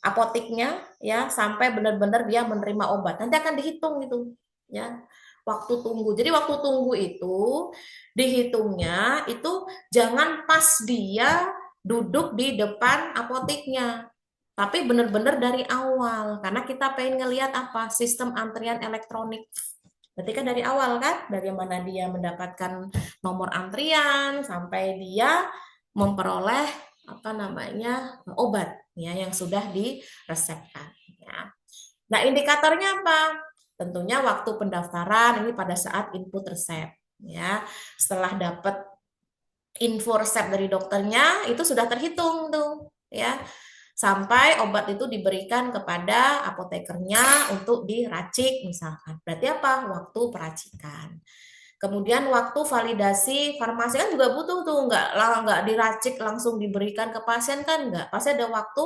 A: apotiknya ya sampai benar-benar dia menerima obat. Nanti akan dihitung itu ya waktu tunggu. Jadi waktu tunggu itu dihitungnya itu jangan pas dia duduk di depan apotiknya, tapi benar-benar dari awal karena kita pengen ngelihat apa sistem antrian elektronik. Ketika dari awal kan bagaimana dia mendapatkan nomor antrian sampai dia memperoleh apa namanya obat ya yang sudah diresepkan ya. Nah, indikatornya apa? Tentunya waktu pendaftaran ini pada saat input resep ya. Setelah dapat info resep dari dokternya itu sudah terhitung tuh ya. Sampai obat itu diberikan kepada apotekernya untuk diracik misalkan. Berarti apa? Waktu peracikan. Kemudian waktu validasi farmasi kan juga butuh tuh, nggak diracik langsung diberikan ke pasien kan nggak. Pasti ada waktu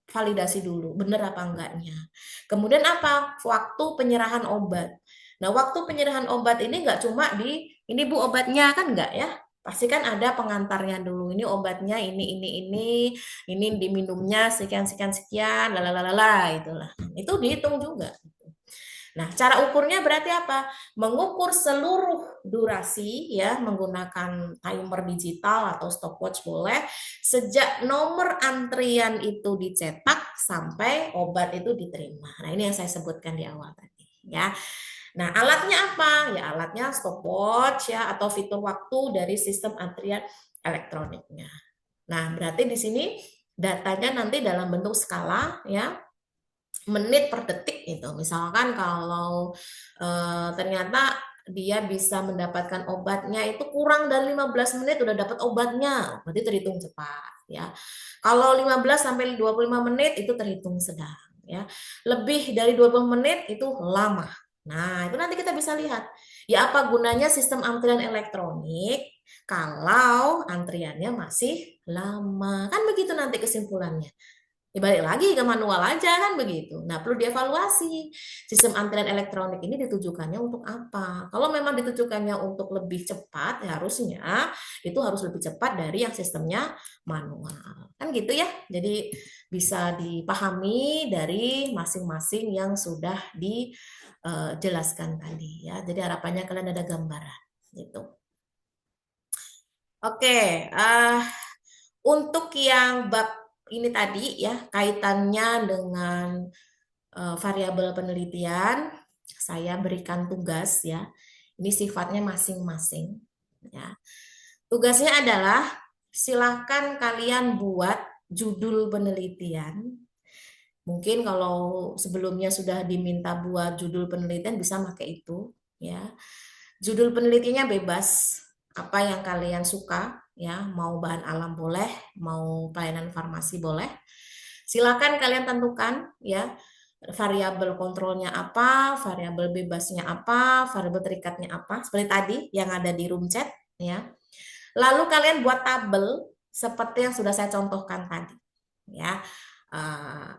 A: validasi dulu, bener apa enggaknya. Kemudian apa? Waktu penyerahan obat. Nah, waktu penyerahan obat ini nggak cuma ini Bu obatnya kan nggak ya. Pasti kan ada pengantarnya dulu. Ini obatnya, ini diminumnya sekian, lalalala, itulah. Itu dihitung juga. Nah, cara ukurnya berarti apa? Mengukur seluruh durasi ya menggunakan timer digital atau stopwatch boleh sejak nomor antrian itu dicetak sampai obat itu diterima. Nah, ini yang saya sebutkan di awal tadi ya. Nah, alatnya apa? Ya, alatnya stopwatch ya atau fitur waktu dari sistem antrian elektroniknya. Nah, berarti di sini datanya nanti dalam bentuk skala ya menit per detik itu. Misalkan kalau ternyata dia bisa mendapatkan obatnya itu kurang dari 15 menit udah dapat obatnya, berarti terhitung cepat ya. Kalau 15 sampai 25 menit itu terhitung sedang ya. Lebih dari 20 menit itu lama. Nah, itu nanti kita bisa lihat. Ya apa gunanya sistem antrian elektronik kalau antriannya masih lama. Kan begitu nanti kesimpulannya. Ya balik lagi ke manual aja kan begitu. Nah, perlu dievaluasi. Sistem antrian elektronik ini ditujukannya untuk apa? Kalau memang ditujukannya untuk lebih cepat, ya harusnya itu harus lebih cepat dari yang sistemnya manual. Kan gitu ya. Jadi bisa dipahami dari masing-masing yang sudah dijelaskan tadi ya. Jadi harapannya kalian ada gambaran gitu. Oke, untuk yang bab ini tadi ya kaitannya dengan variabel penelitian, saya berikan tugas ya. Ini sifatnya masing-masing ya. Tugasnya adalah silahkan kalian buat judul penelitian. Mungkin kalau sebelumnya sudah diminta buat judul penelitian bisa pakai itu ya. Judul penelitiannya bebas. apa yang kalian suka ya, mau bahan alam boleh, mau pelayanan farmasi boleh. Silakan kalian tentukan ya variabel kontrolnya apa, variabel bebasnya apa, variabel terikatnya apa, seperti tadi yang ada di room chat ya. Lalu kalian buat tabel seperti yang sudah saya contohkan tadi ya.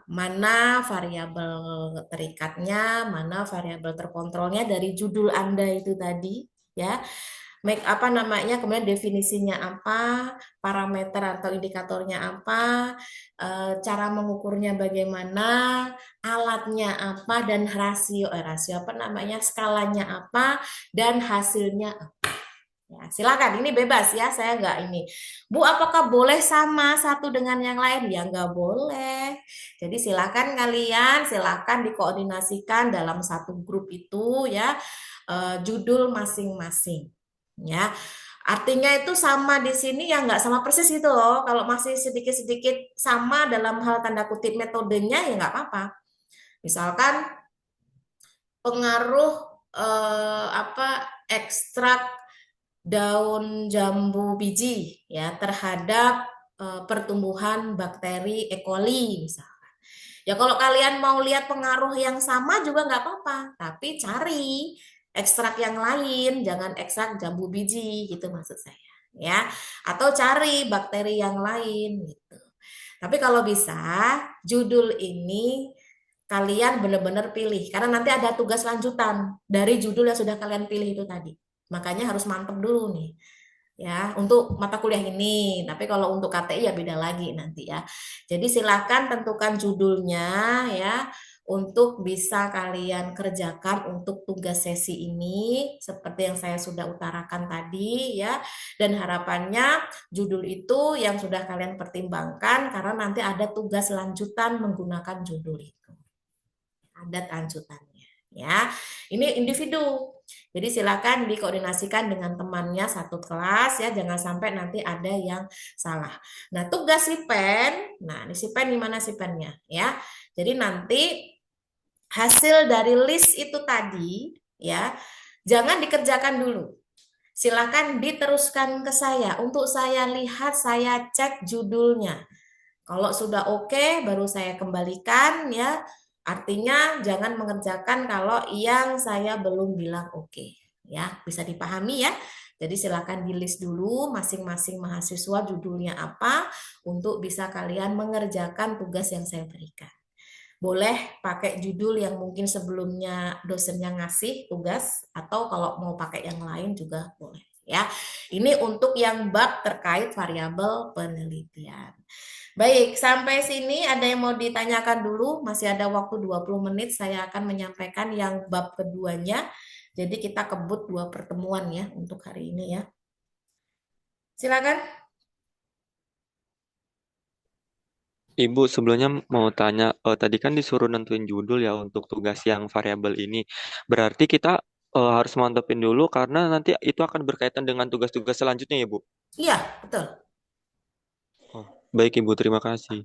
A: Mana variabel terikatnya, mana variabel terkontrolnya dari judul Anda itu tadi ya. Make apa namanya, kemudian definisinya apa, parameter atau indikatornya apa, cara mengukurnya bagaimana, alatnya apa, dan rasio apa namanya, skalanya apa, dan hasilnya apa. Ya, silakan, ini bebas ya, saya nggak ini. Bu, apakah boleh sama satu dengan yang lain? Ya nggak boleh. Jadi silakan kalian, silakan dikoordinasikan dalam satu grup itu ya, judul masing-masing. Ya, artinya itu sama di sini ya nggak sama persis gitu loh. Kalau masih sedikit-sedikit sama dalam hal tanda kutip metodenya ya nggak apa-apa. Misalkan pengaruh ekstrak daun jambu biji ya terhadap pertumbuhan bakteri E. coli misalnya. Ya kalau kalian mau lihat pengaruh yang sama juga nggak apa-apa, tapi cari ekstrak yang lain, jangan ekstrak jambu biji gitu maksud saya ya. Atau cari bakteri yang lain gitu. Tapi kalau bisa judul ini kalian benar-benar pilih karena nanti ada tugas lanjutan dari judul yang sudah kalian pilih itu tadi. Makanya harus mantep dulu nih ya untuk mata kuliah ini. Tapi kalau untuk KTI ya beda lagi nanti ya. Jadi silakan tentukan judulnya ya untuk bisa kalian kerjakan untuk tugas sesi ini seperti yang saya sudah utarakan tadi ya. Dan harapannya judul itu yang sudah kalian pertimbangkan karena nanti ada tugas lanjutan menggunakan judul itu. Ada lanjutannya ya. Ini individu. Jadi silakan dikoordinasikan dengan temannya satu kelas ya, jangan sampai nanti ada yang salah. Nah, tugas si pen, nah ini si pen di mana si pennya ya. Jadi nanti hasil dari list itu tadi ya, jangan dikerjakan dulu. Silakan diteruskan ke saya untuk saya lihat, saya cek judulnya. Kalau sudah oke, baru saya kembalikan ya. Artinya jangan mengerjakan kalau yang saya belum bilang oke. Ya, bisa dipahami ya. Jadi silakan di list dulu masing-masing mahasiswa judulnya apa untuk bisa kalian mengerjakan tugas yang saya berikan. Boleh pakai judul yang mungkin sebelumnya dosennya ngasih tugas atau kalau mau pakai yang lain juga boleh ya. Ini untuk yang bab terkait variabel penelitian. Baik, sampai sini ada yang mau ditanyakan dulu? Masih ada waktu 20 menit, saya akan menyampaikan yang bab keduanya. Jadi kita kebut 2 pertemuan ya untuk hari ini ya. Silakan.
D: Ibu, sebelumnya mau tanya, tadi kan disuruh nentuin judul ya untuk tugas yang variabel ini. Berarti kita harus mantepin dulu karena nanti itu akan berkaitan dengan tugas-tugas selanjutnya ya, Bu.
A: Iya, betul.
D: Oh, baik Ibu, terima kasih.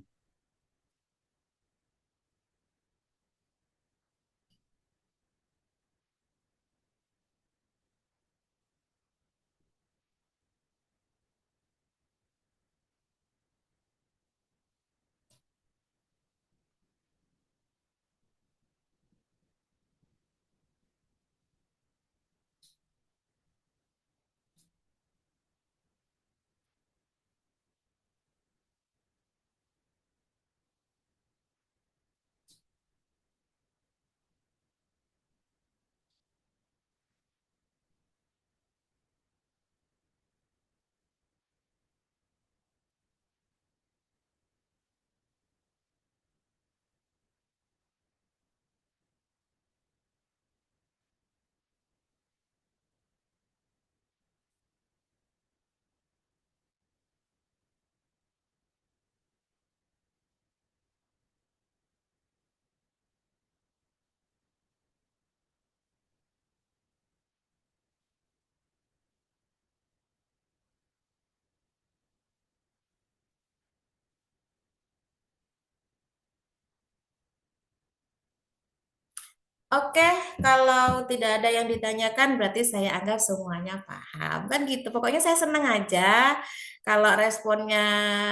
A: Oke, kalau tidak ada yang ditanyakan berarti saya anggap semuanya paham. Kan gitu. Pokoknya saya senang aja. Kalau responnya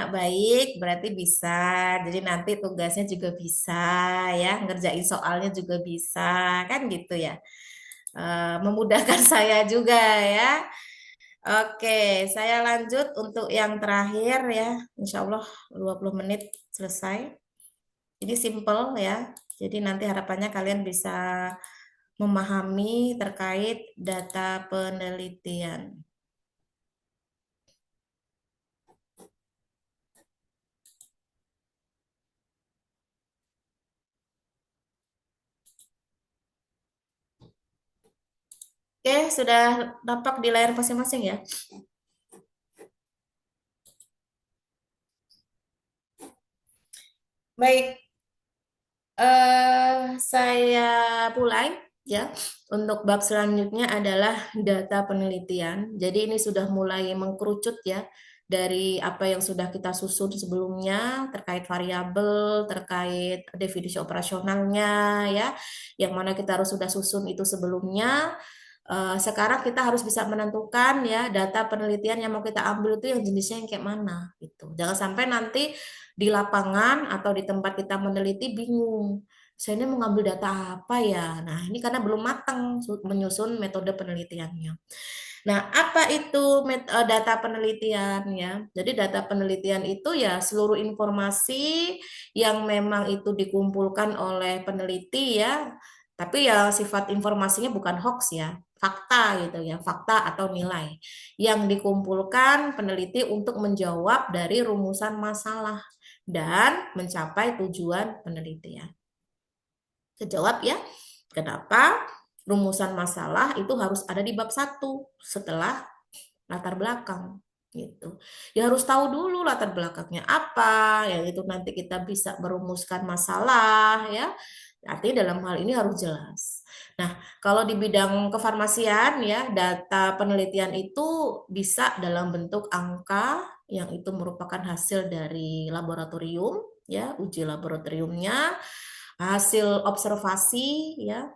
A: baik berarti bisa. Jadi nanti tugasnya juga bisa ya, ngerjain soalnya juga bisa. Kan gitu ya. Memudahkan saya juga ya. Oke, saya lanjut untuk yang terakhir ya. Insya Allah 20 menit selesai. Jadi simple ya. Jadi nanti harapannya kalian bisa memahami terkait data penelitian. Oke, sudah nampak di layar masing-masing ya. Baik, saya mulai ya. Untuk bab selanjutnya adalah data penelitian. Jadi ini sudah mulai mengkerucut ya dari apa yang sudah kita susun sebelumnya terkait variabel, terkait definisi operasionalnya ya, yang mana kita harus sudah susun itu sebelumnya. Sekarang kita harus bisa menentukan ya data penelitian yang mau kita ambil itu yang jenisnya yang kayak mana gitu. Jangan sampai nanti di lapangan atau di tempat kita meneliti bingung. Saya ini mau ngambil data apa ya? Nah, ini karena belum matang menyusun metode penelitiannya. Nah, apa itu data penelitian ya? Jadi data penelitian itu ya seluruh informasi yang memang itu dikumpulkan oleh peneliti ya, tapi ya sifat informasinya bukan hoax ya, fakta gitu ya, fakta atau nilai yang dikumpulkan peneliti untuk menjawab dari rumusan masalah dan mencapai tujuan penelitian. Kejawab ya, kenapa rumusan masalah itu harus ada di bab 1 setelah latar belakang gitu. Ya harus tahu dulu latar belakangnya apa, ya itu nanti kita bisa merumuskan masalah ya. Artinya dalam hal ini harus jelas. Nah, kalau di bidang kefarmasian ya, data penelitian itu bisa dalam bentuk angka yang itu merupakan hasil dari laboratorium ya, uji laboratoriumnya, hasil observasi ya,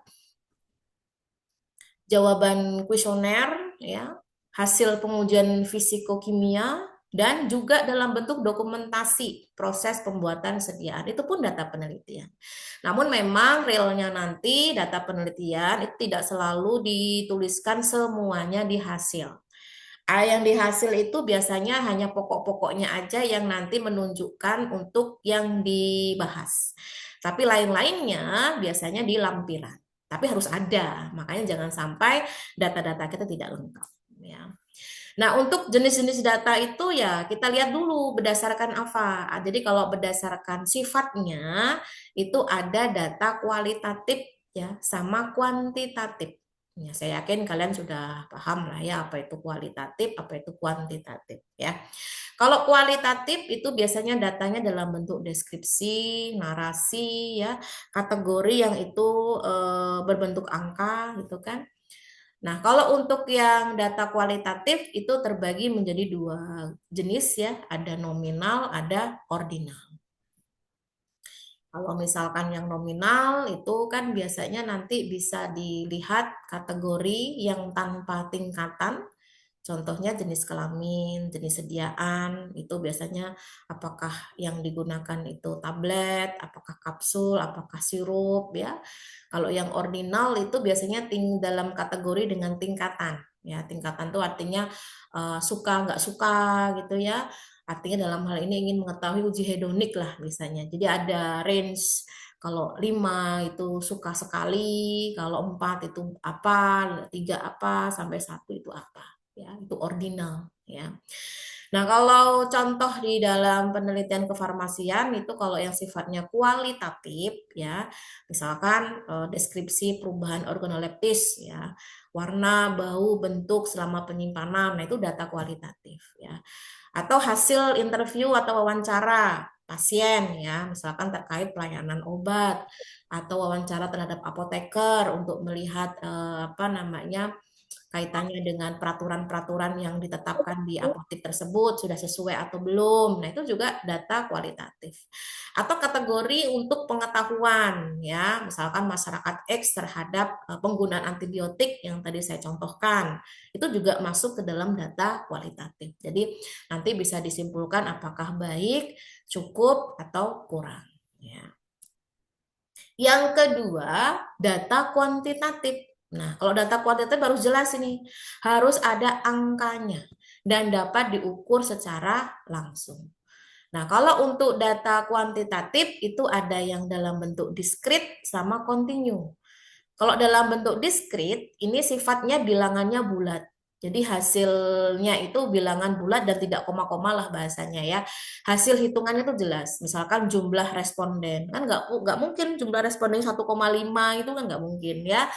A: jawaban kuesioner ya, hasil pengujian fisikokimia dan juga dalam bentuk dokumentasi proses pembuatan sediaan itu pun data penelitian. Namun memang realnya nanti data penelitian itu tidak selalu dituliskan semuanya di hasil. Yang di hasil itu biasanya hanya pokok-pokoknya aja yang nanti menunjukkan untuk yang dibahas. Tapi lain-lainnya biasanya di lampiran. Tapi harus ada, makanya jangan sampai data-data kita tidak lengkap. Ya. Nah, untuk jenis-jenis data itu ya kita lihat dulu berdasarkan apa. Jadi kalau berdasarkan sifatnya itu ada data kualitatif ya sama kuantitatif. Ya, saya yakin kalian sudah paham lah ya apa itu kualitatif, apa itu kuantitatif ya. Kalau kualitatif itu biasanya datanya dalam bentuk deskripsi, narasi ya, kategori yang itu berbentuk angka gitu kan. Nah, kalau untuk yang data kualitatif itu terbagi menjadi dua jenis ya, ada nominal, ada ordinal. Kalau misalkan yang nominal itu kan biasanya nanti bisa dilihat kategori yang tanpa tingkatan. Contohnya jenis kelamin, jenis sediaan, itu biasanya apakah yang digunakan itu tablet, apakah kapsul, apakah sirup ya. Kalau yang ordinal itu biasanya dalam kategori dengan tingkatan. Ya, tingkatan itu artinya suka nggak suka gitu ya. Artinya dalam hal ini ingin mengetahui uji hedonik lah misalnya. Jadi ada range kalau 5 itu suka sekali, kalau 4 itu apa, 3 apa, sampai 1 itu apa. Ya, itu ordinal ya. Nah, kalau contoh di dalam penelitian kefarmasian itu kalau yang sifatnya kualitatif ya, misalkan deskripsi perubahan organoleptis ya, warna, bau, bentuk selama penyimpanan, nah itu data kualitatif ya. Atau hasil interview atau wawancara pasien ya, misalkan terkait pelayanan obat atau wawancara terhadap apoteker untuk melihat apa namanya kaitannya dengan peraturan-peraturan yang ditetapkan di apotek tersebut sudah sesuai atau belum. Nah, itu juga data kualitatif. Atau kategori untuk pengetahuan ya, misalkan masyarakat X terhadap penggunaan antibiotik yang tadi saya contohkan. Itu juga masuk ke dalam data kualitatif. Jadi nanti bisa disimpulkan apakah baik, cukup atau kurang ya. Yang kedua, data kuantitatif. Nah, kalau data kuantitatif harus jelas ini, harus ada angkanya dan dapat diukur secara langsung. Nah, kalau untuk data kuantitatif itu ada yang dalam bentuk diskrit sama kontinu. Kalau dalam bentuk diskrit, ini sifatnya bilangannya bulat. Jadi hasilnya itu bilangan bulat dan tidak koma-koma lah bahasanya ya. Hasil hitungannya itu jelas. Misalkan jumlah responden. Kan nggak mungkin jumlah responden 1,5 itu kan nggak mungkin ya.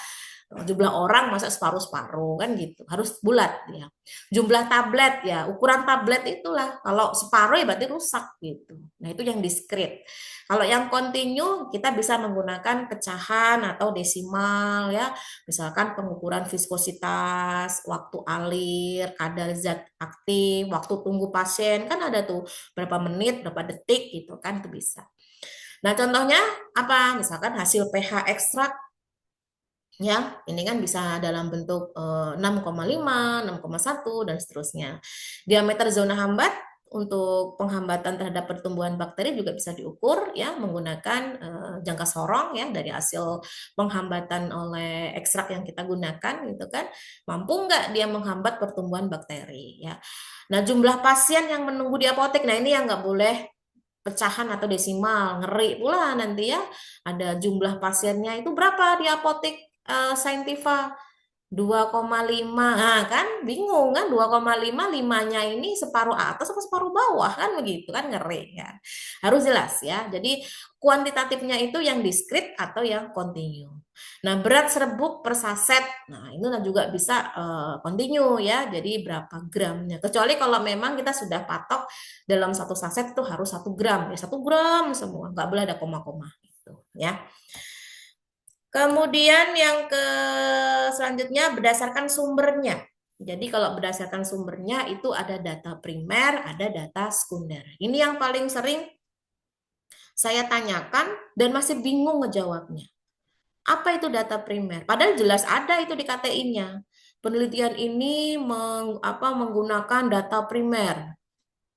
A: Jumlah orang masa separuh-separuh kan gitu. Harus bulat ya. Jumlah tablet ya, ukuran tablet itulah. Kalau separuh ya berarti rusak gitu. Nah, itu yang diskrit. Kalau yang kontinu kita bisa menggunakan pecahan atau desimal ya. Misalkan pengukuran viskositas, waktu alir, kadar zat aktif, waktu tunggu pasien kan ada tuh berapa menit, berapa detik gitu kan itu bisa. Nah, contohnya apa? Misalkan hasil pH ekstrak ya, ini kan bisa dalam bentuk 6,5, 6,1 dan seterusnya. Diameter zona hambat untuk penghambatan terhadap pertumbuhan bakteri juga bisa diukur ya menggunakan jangka sorong ya dari hasil penghambatan oleh ekstrak yang kita gunakan gitu kan. Mampu nggak dia menghambat pertumbuhan bakteri ya. Nah, jumlah pasien yang menunggu di apotek, nah ini yang nggak boleh pecahan atau desimal, ngeri pula nanti ya. Ada jumlah pasiennya itu berapa di apotek Saintifa 2,5. Nah, kan bingung kan 2,5 limanya ini separuh atas atau separuh bawah kan begitu kan ngeri ya. Harus jelas ya. Jadi kuantitatifnya itu yang diskrit atau yang kontinu. Nah, berat serbuk per saset. Nah, itu juga bisa kontinu ya. Jadi berapa gramnya. Kecuali kalau memang kita sudah patok dalam satu saset itu harus 1 gram ya. 1 gram semua. Nggak boleh ada koma-koma gitu ya. Kemudian yang selanjutnya berdasarkan sumbernya. Jadi kalau berdasarkan sumbernya itu ada data primer, ada data sekunder. Ini yang paling sering saya tanyakan dan masih bingung ngejawabnya. Apa itu data primer? Padahal jelas ada itu di KTI-nya. Penelitian ini menggunakan data primer.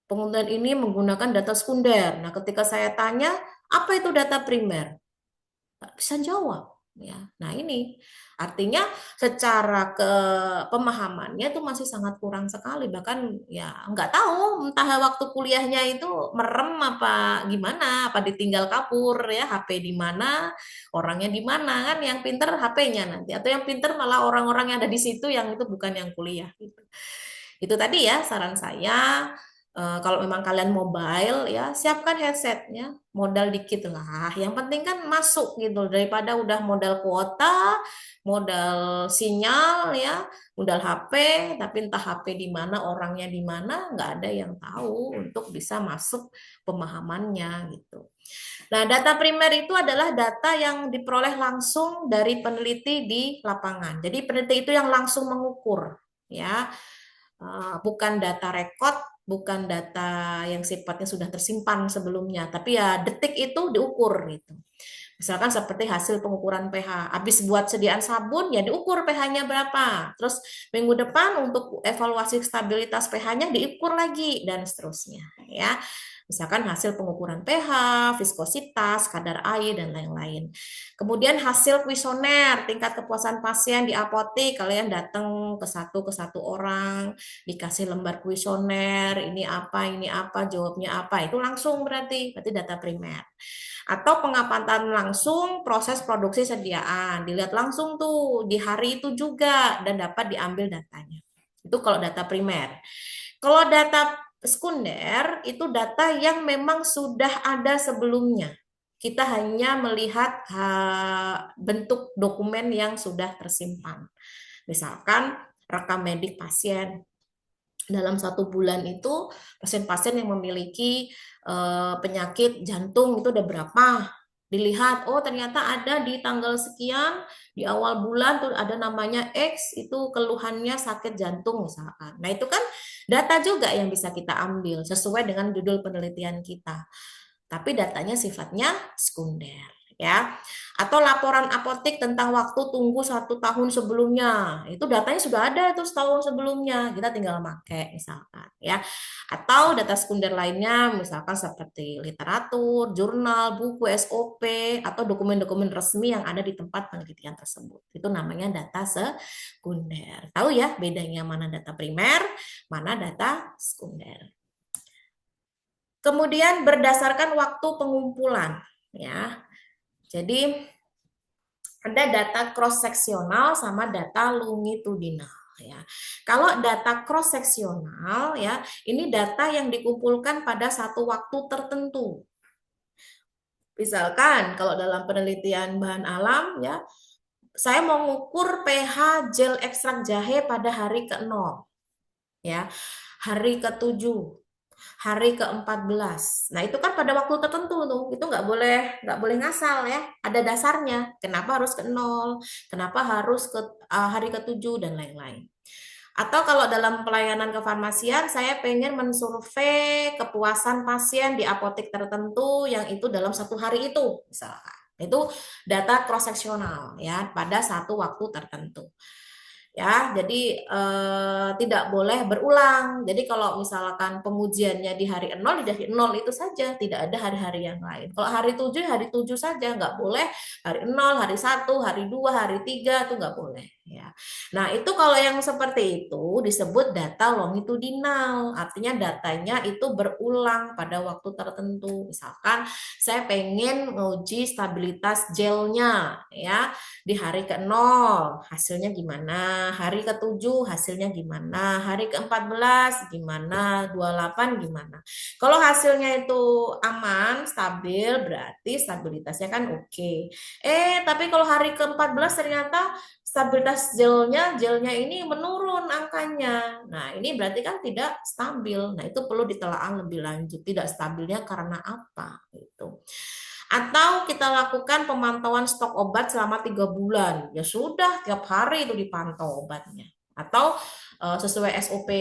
A: Penelitian ini menggunakan data sekunder. Nah, ketika saya tanya, apa itu data primer? Nggak bisa jawab. Ya, nah ini artinya secara pemahamannya itu masih sangat kurang sekali, bahkan ya nggak tahu entah waktu kuliahnya itu merem apa gimana, apa ditinggal kabur ya, HP di mana, orangnya di mana kan, yang pinter HP-nya nanti, atau yang pinter malah orang-orang yang ada di situ yang itu bukan yang kuliah gitu. Itu tadi ya saran saya. Kalau memang kalian mobile ya siapkan headsetnya, modal dikit lah. Yang penting kan masuk gitu daripada udah modal kuota, modal sinyal ya, modal HP, tapi entah HP di mana, orangnya di mana, nggak ada yang tahu untuk bisa masuk pemahamannya gitu. Nah, data primer itu adalah data yang diperoleh langsung dari peneliti di lapangan. Jadi peneliti itu yang langsung mengukur ya. Bukan data rekod, bukan data yang sifatnya sudah tersimpan sebelumnya, tapi ya detik itu diukur gitu. Misalkan seperti hasil pengukuran pH, habis buat sediaan sabun ya diukur pH-nya berapa, terus minggu depan untuk evaluasi stabilitas pH-nya diukur lagi dan seterusnya ya. Misalkan hasil pengukuran pH, viskositas, kadar air, dan lain-lain. Kemudian hasil kuesioner, tingkat kepuasan pasien di apotek, kalian datang ke satu orang, dikasih lembar kuesioner, ini apa, jawabnya apa, itu langsung berarti data primer. Atau pengamatan langsung proses produksi sediaan, dilihat langsung tuh di hari itu juga dan dapat diambil datanya. Itu kalau data primer. Kalau data sekunder itu data yang memang sudah ada sebelumnya. Kita hanya melihat bentuk dokumen yang sudah tersimpan. Misalkan rekam medik pasien. Dalam 1 bulan itu pasien-pasien yang memiliki penyakit jantung itu ada berapa. Dilihat, oh ternyata ada di tanggal sekian, di awal bulan tuh ada namanya X, itu keluhannya sakit jantung misalkan. Nah itu kan data juga yang bisa kita ambil sesuai dengan judul penelitian kita. Tapi datanya sifatnya sekunder, ya. Atau laporan apotek tentang waktu tunggu 1 tahun sebelumnya, itu datanya sudah ada itu setahun sebelumnya, kita tinggal pakai misalkan, ya. Atau data sekunder lainnya, misalkan seperti literatur, jurnal, buku, SOP, atau dokumen-dokumen resmi yang ada di tempat penelitian tersebut. Itu namanya data sekunder. Tahu ya bedanya mana data primer, mana data sekunder. Kemudian berdasarkan waktu pengumpulan, ya. Jadi ada data cross seksional sama data longitudinal, ya. Kalau data cross seksional, ya, ini data yang dikumpulkan pada satu waktu tertentu. Misalkan kalau dalam penelitian bahan alam, ya, saya mau mengukur pH gel ekstrak jahe pada hari ke-0, ya, hari ke-7, hari ke-14. Nah, itu kan pada waktu tertentu tuh. Itu nggak boleh ngasal ya. Ada dasarnya. Kenapa harus ke-0? Kenapa harus ke hari ke-7 dan lain-lain. Atau kalau dalam pelayanan kefarmasian, saya pengen mensurvei kepuasan pasien di apotek tertentu yang itu dalam 1 hari itu, misalkan. Itu data cross seksional ya pada satu waktu tertentu. Ya, jadi tidak boleh berulang. Jadi kalau misalkan pengujiannya di hari 0, di hari 0 itu saja, tidak ada hari-hari yang lain. Kalau hari 7, hari 7 saja, nggak boleh hari 0, hari 1, hari 2, hari 3, itu nggak boleh. Ya. Nah, itu kalau yang seperti itu disebut data longitudinal. Artinya datanya itu berulang pada waktu tertentu. Misalkan saya pengen menguji stabilitas gelnya, ya, di hari ke-0 hasilnya gimana, hari ke-7 hasilnya gimana, hari ke-14 gimana, 28 gimana. Kalau hasilnya itu aman, stabil, berarti stabilitasnya kan oke. Tapi kalau hari ke-14 ternyata stabilitas gelnya ini menurun angkanya. Nah, ini berarti kan tidak stabil. Nah, itu perlu ditelaah lebih lanjut. Tidak stabilnya karena apa? Gitu. Atau kita lakukan pemantauan stok obat selama 3 bulan. Ya sudah, tiap hari itu dipantau obatnya. Atau sesuai SOP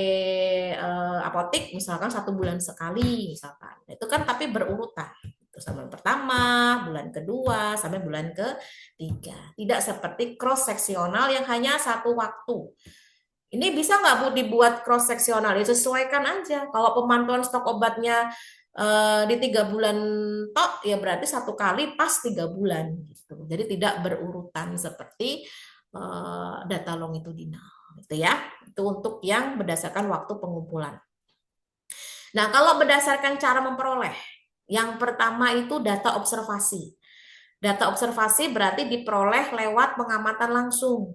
A: apotek, misalkan 1 bulan sekali, misalkan. Itu kan tapi berurutan. Sampai bulan pertama, bulan kedua, sampai bulan ketiga. Tidak seperti cross seksional yang hanya satu waktu. Ini bisa nggak Bu dibuat cross seksional? Ya sesuaikan aja. Kalau pemantauan stok obatnya di 3 bulan tok, ya berarti 1 kali pas 3 bulan gitu. Jadi tidak berurutan seperti data longitudinal, gitu ya. Itu untuk yang berdasarkan waktu pengumpulan. Nah, kalau berdasarkan cara memperoleh, yang pertama itu data observasi. Data observasi berarti diperoleh lewat pengamatan langsung.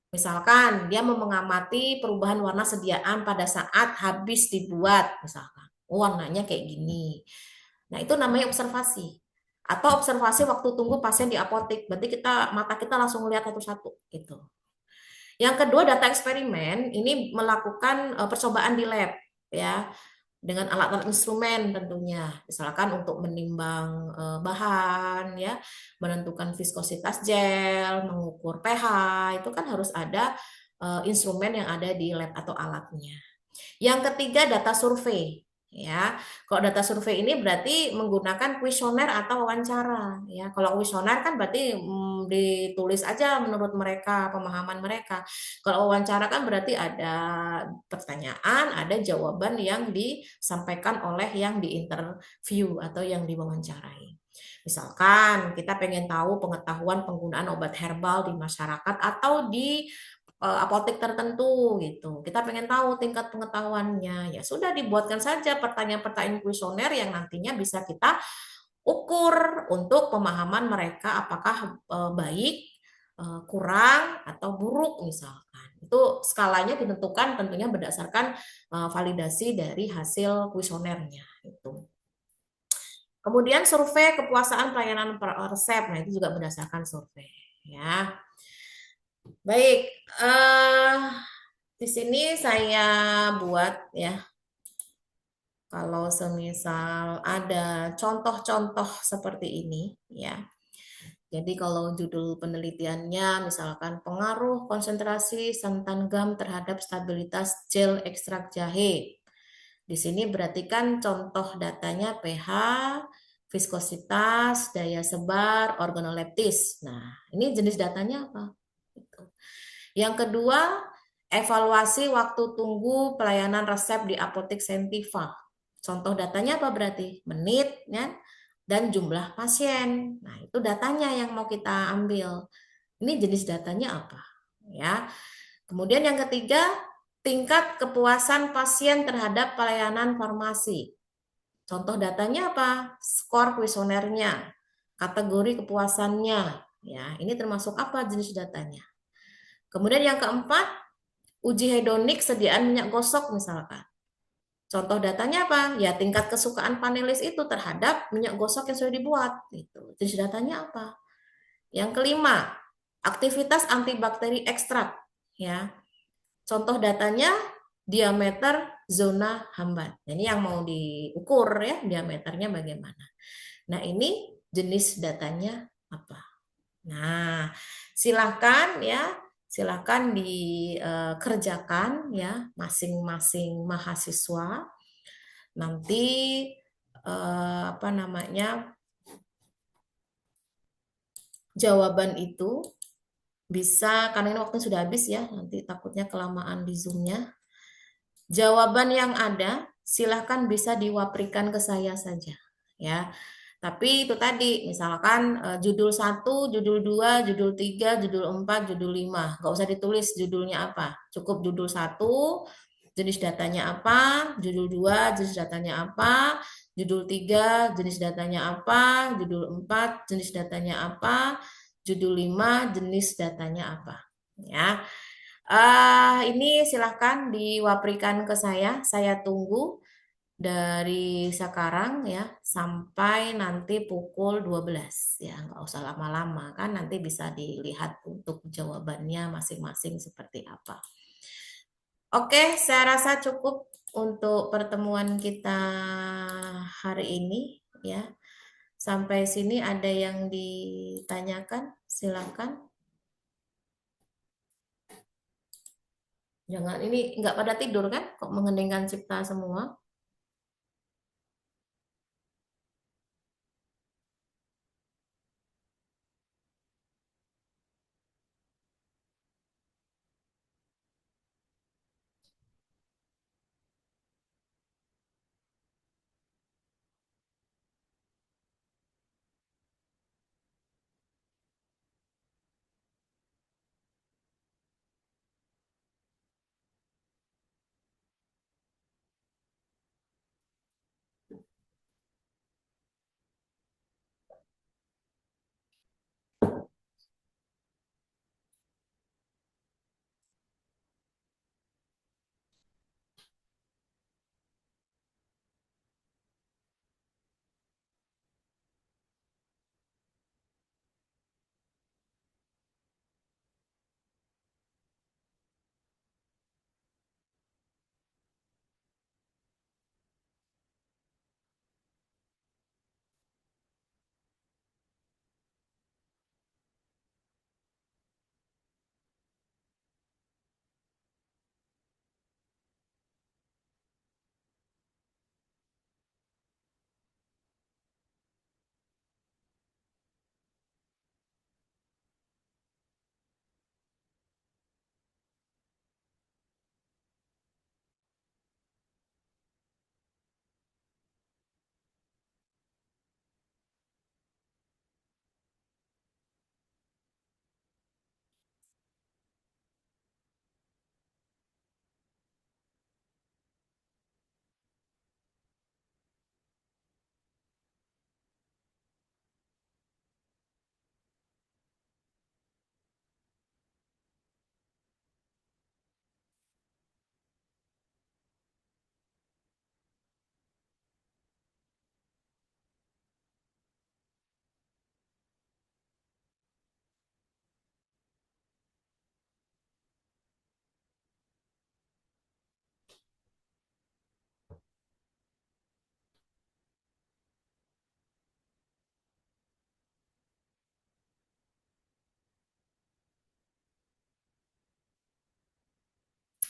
A: Misalkan dia mau mengamati perubahan warna sediaan pada saat habis dibuat, misalkan. Oh, warnanya kayak gini. Nah, itu namanya observasi. Atau observasi waktu tunggu pasien di apotek. Berarti mata kita langsung lihat satu-satu gitu. Yang kedua, data eksperimen ini melakukan percobaan di lab ya, dengan alat-alat instrumen tentunya, misalkan untuk menimbang bahan ya, menentukan viskositas gel, mengukur pH, itu kan harus ada instrumen yang ada di lab atau alatnya. Yang ketiga, data survei. Ya, kalau data survei ini berarti menggunakan kuesioner atau wawancara. Ya, kalau kuesioner kan berarti ditulis aja menurut mereka, pemahaman mereka. Kalau wawancara kan berarti ada pertanyaan, ada jawaban yang disampaikan oleh yang diinterview atau yang diwawancarai. Misalkan kita pengen tahu pengetahuan penggunaan obat herbal di masyarakat atau di apotek tertentu gitu. Kita pengen tahu tingkat pengetahuannya. Ya sudah dibuatkan saja pertanyaan-pertanyaan kuesioner yang nantinya bisa kita ukur untuk pemahaman mereka apakah baik, kurang atau buruk misalkan. Itu skalanya ditentukan tentunya berdasarkan validasi dari hasil kuesionernya itu. Kemudian survei kepuasan pelayanan resep. Nah, itu juga berdasarkan survei ya. Baik, di sini saya buat ya Kalau semisal ada contoh-contoh seperti ini, ya. Jadi kalau judul penelitiannya misalkan pengaruh konsentrasi santan gam terhadap stabilitas gel ekstrak jahe. Di sini berarti kan contoh datanya pH, viskositas, daya sebar, organoleptis. Nah, ini jenis datanya apa? Gitu. Yang kedua, evaluasi waktu tunggu pelayanan resep di apotek Sentiva. Contoh datanya apa berarti? Menit, ya, dan jumlah pasien. Nah, itu datanya yang mau kita ambil. Ini jenis datanya apa? Ya. Kemudian yang ketiga, tingkat kepuasan pasien terhadap pelayanan farmasi. Contoh datanya apa? Skor kuesionernya, kategori kepuasannya. Ya, ini termasuk apa jenis datanya? Kemudian yang keempat, uji hedonik sediaan minyak gosok misalkan. Contoh datanya apa? Ya tingkat kesukaan panelis itu terhadap minyak gosok yang sudah dibuat. Itu. Jenis datanya apa? Yang kelima, aktivitas antibakteri ekstrak. Ya, contoh datanya diameter zona hambat. Ini yang mau diukur ya, diameternya bagaimana. Nah, ini jenis datanya apa? Nah, silakan ya, silakan dikerjakan ya masing-masing mahasiswa. Nanti apa namanya? Jawaban itu bisa karena ini waktunya sudah habis ya, nanti takutnya kelamaan di Zoom-nya. Jawaban yang ada silahkan bisa diwaprikan ke saya saja ya. Tapi itu tadi, misalkan judul 1, judul 2, judul 3, judul 4, judul 5. Nggak usah ditulis judulnya apa. Cukup judul 1, jenis datanya apa, judul 2, jenis datanya apa, judul 3, jenis datanya apa, judul 4, jenis datanya apa, judul 5, jenis datanya apa. Ya. Ini silahkan diwaprikan ke saya tunggu dari sekarang ya sampai nanti pukul 12 ya, nggak usah lama-lama kan nanti bisa dilihat untuk jawabannya masing-masing seperti apa. Oke, saya rasa cukup untuk pertemuan kita hari ini ya. Sampai sini ada yang ditanyakan, silakan. Jangan ini nggak pada tidur kan? Kok mengeningkan cipta semua?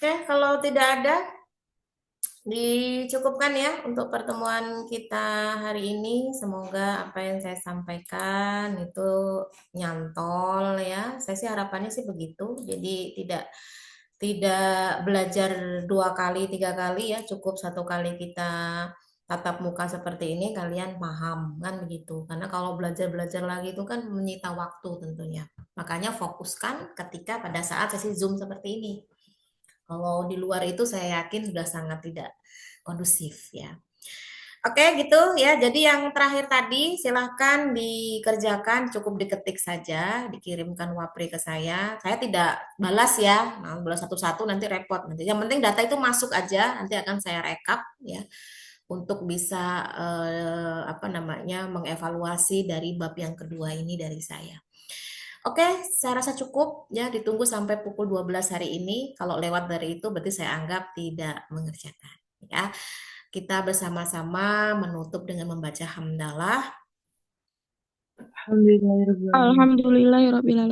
A: Oke, kalau tidak ada, dicukupkan ya untuk pertemuan kita hari ini. Semoga apa yang saya sampaikan itu nyantol ya. Saya sih harapannya sih begitu. Jadi tidak tidak belajar 2 kali, 3 kali ya. Cukup 1 kali kita tatap muka seperti ini kalian paham kan begitu. Karena kalau belajar-belajar lagi itu kan menyita waktu tentunya. Makanya fokuskan ketika pada saat sesi Zoom seperti ini. Kalau di luar itu saya yakin sudah sangat tidak kondusif ya. Oke gitu ya. Jadi yang terakhir tadi silahkan dikerjakan, cukup diketik saja, dikirimkan wapri ke saya. Saya tidak balas ya, nah, balas satu-satu nanti repot. Nanti yang penting data itu masuk aja, nanti akan saya rekap ya untuk bisa apa namanya mengevaluasi dari bab yang kedua ini dari saya. Oke, saya rasa cukup ya ditunggu sampai pukul 12 hari ini. Kalau lewat dari itu berarti saya anggap tidak mengerjakan ya. Kita bersama-sama menutup dengan membaca hamdalah.
C: Alhamdulillahirobbilalamin.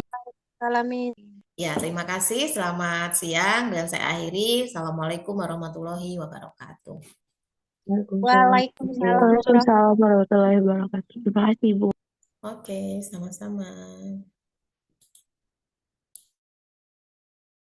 E: Alamin.
A: Ya, terima kasih. Selamat siang dan saya akhiri. Assalamualaikum warahmatullahi wabarakatuh.
E: Waalaikumsalam.
C: Waalaikumsalam warahmatullahi wabarakatuh. Terima kasih, Bu.
A: Oke, sama-sama.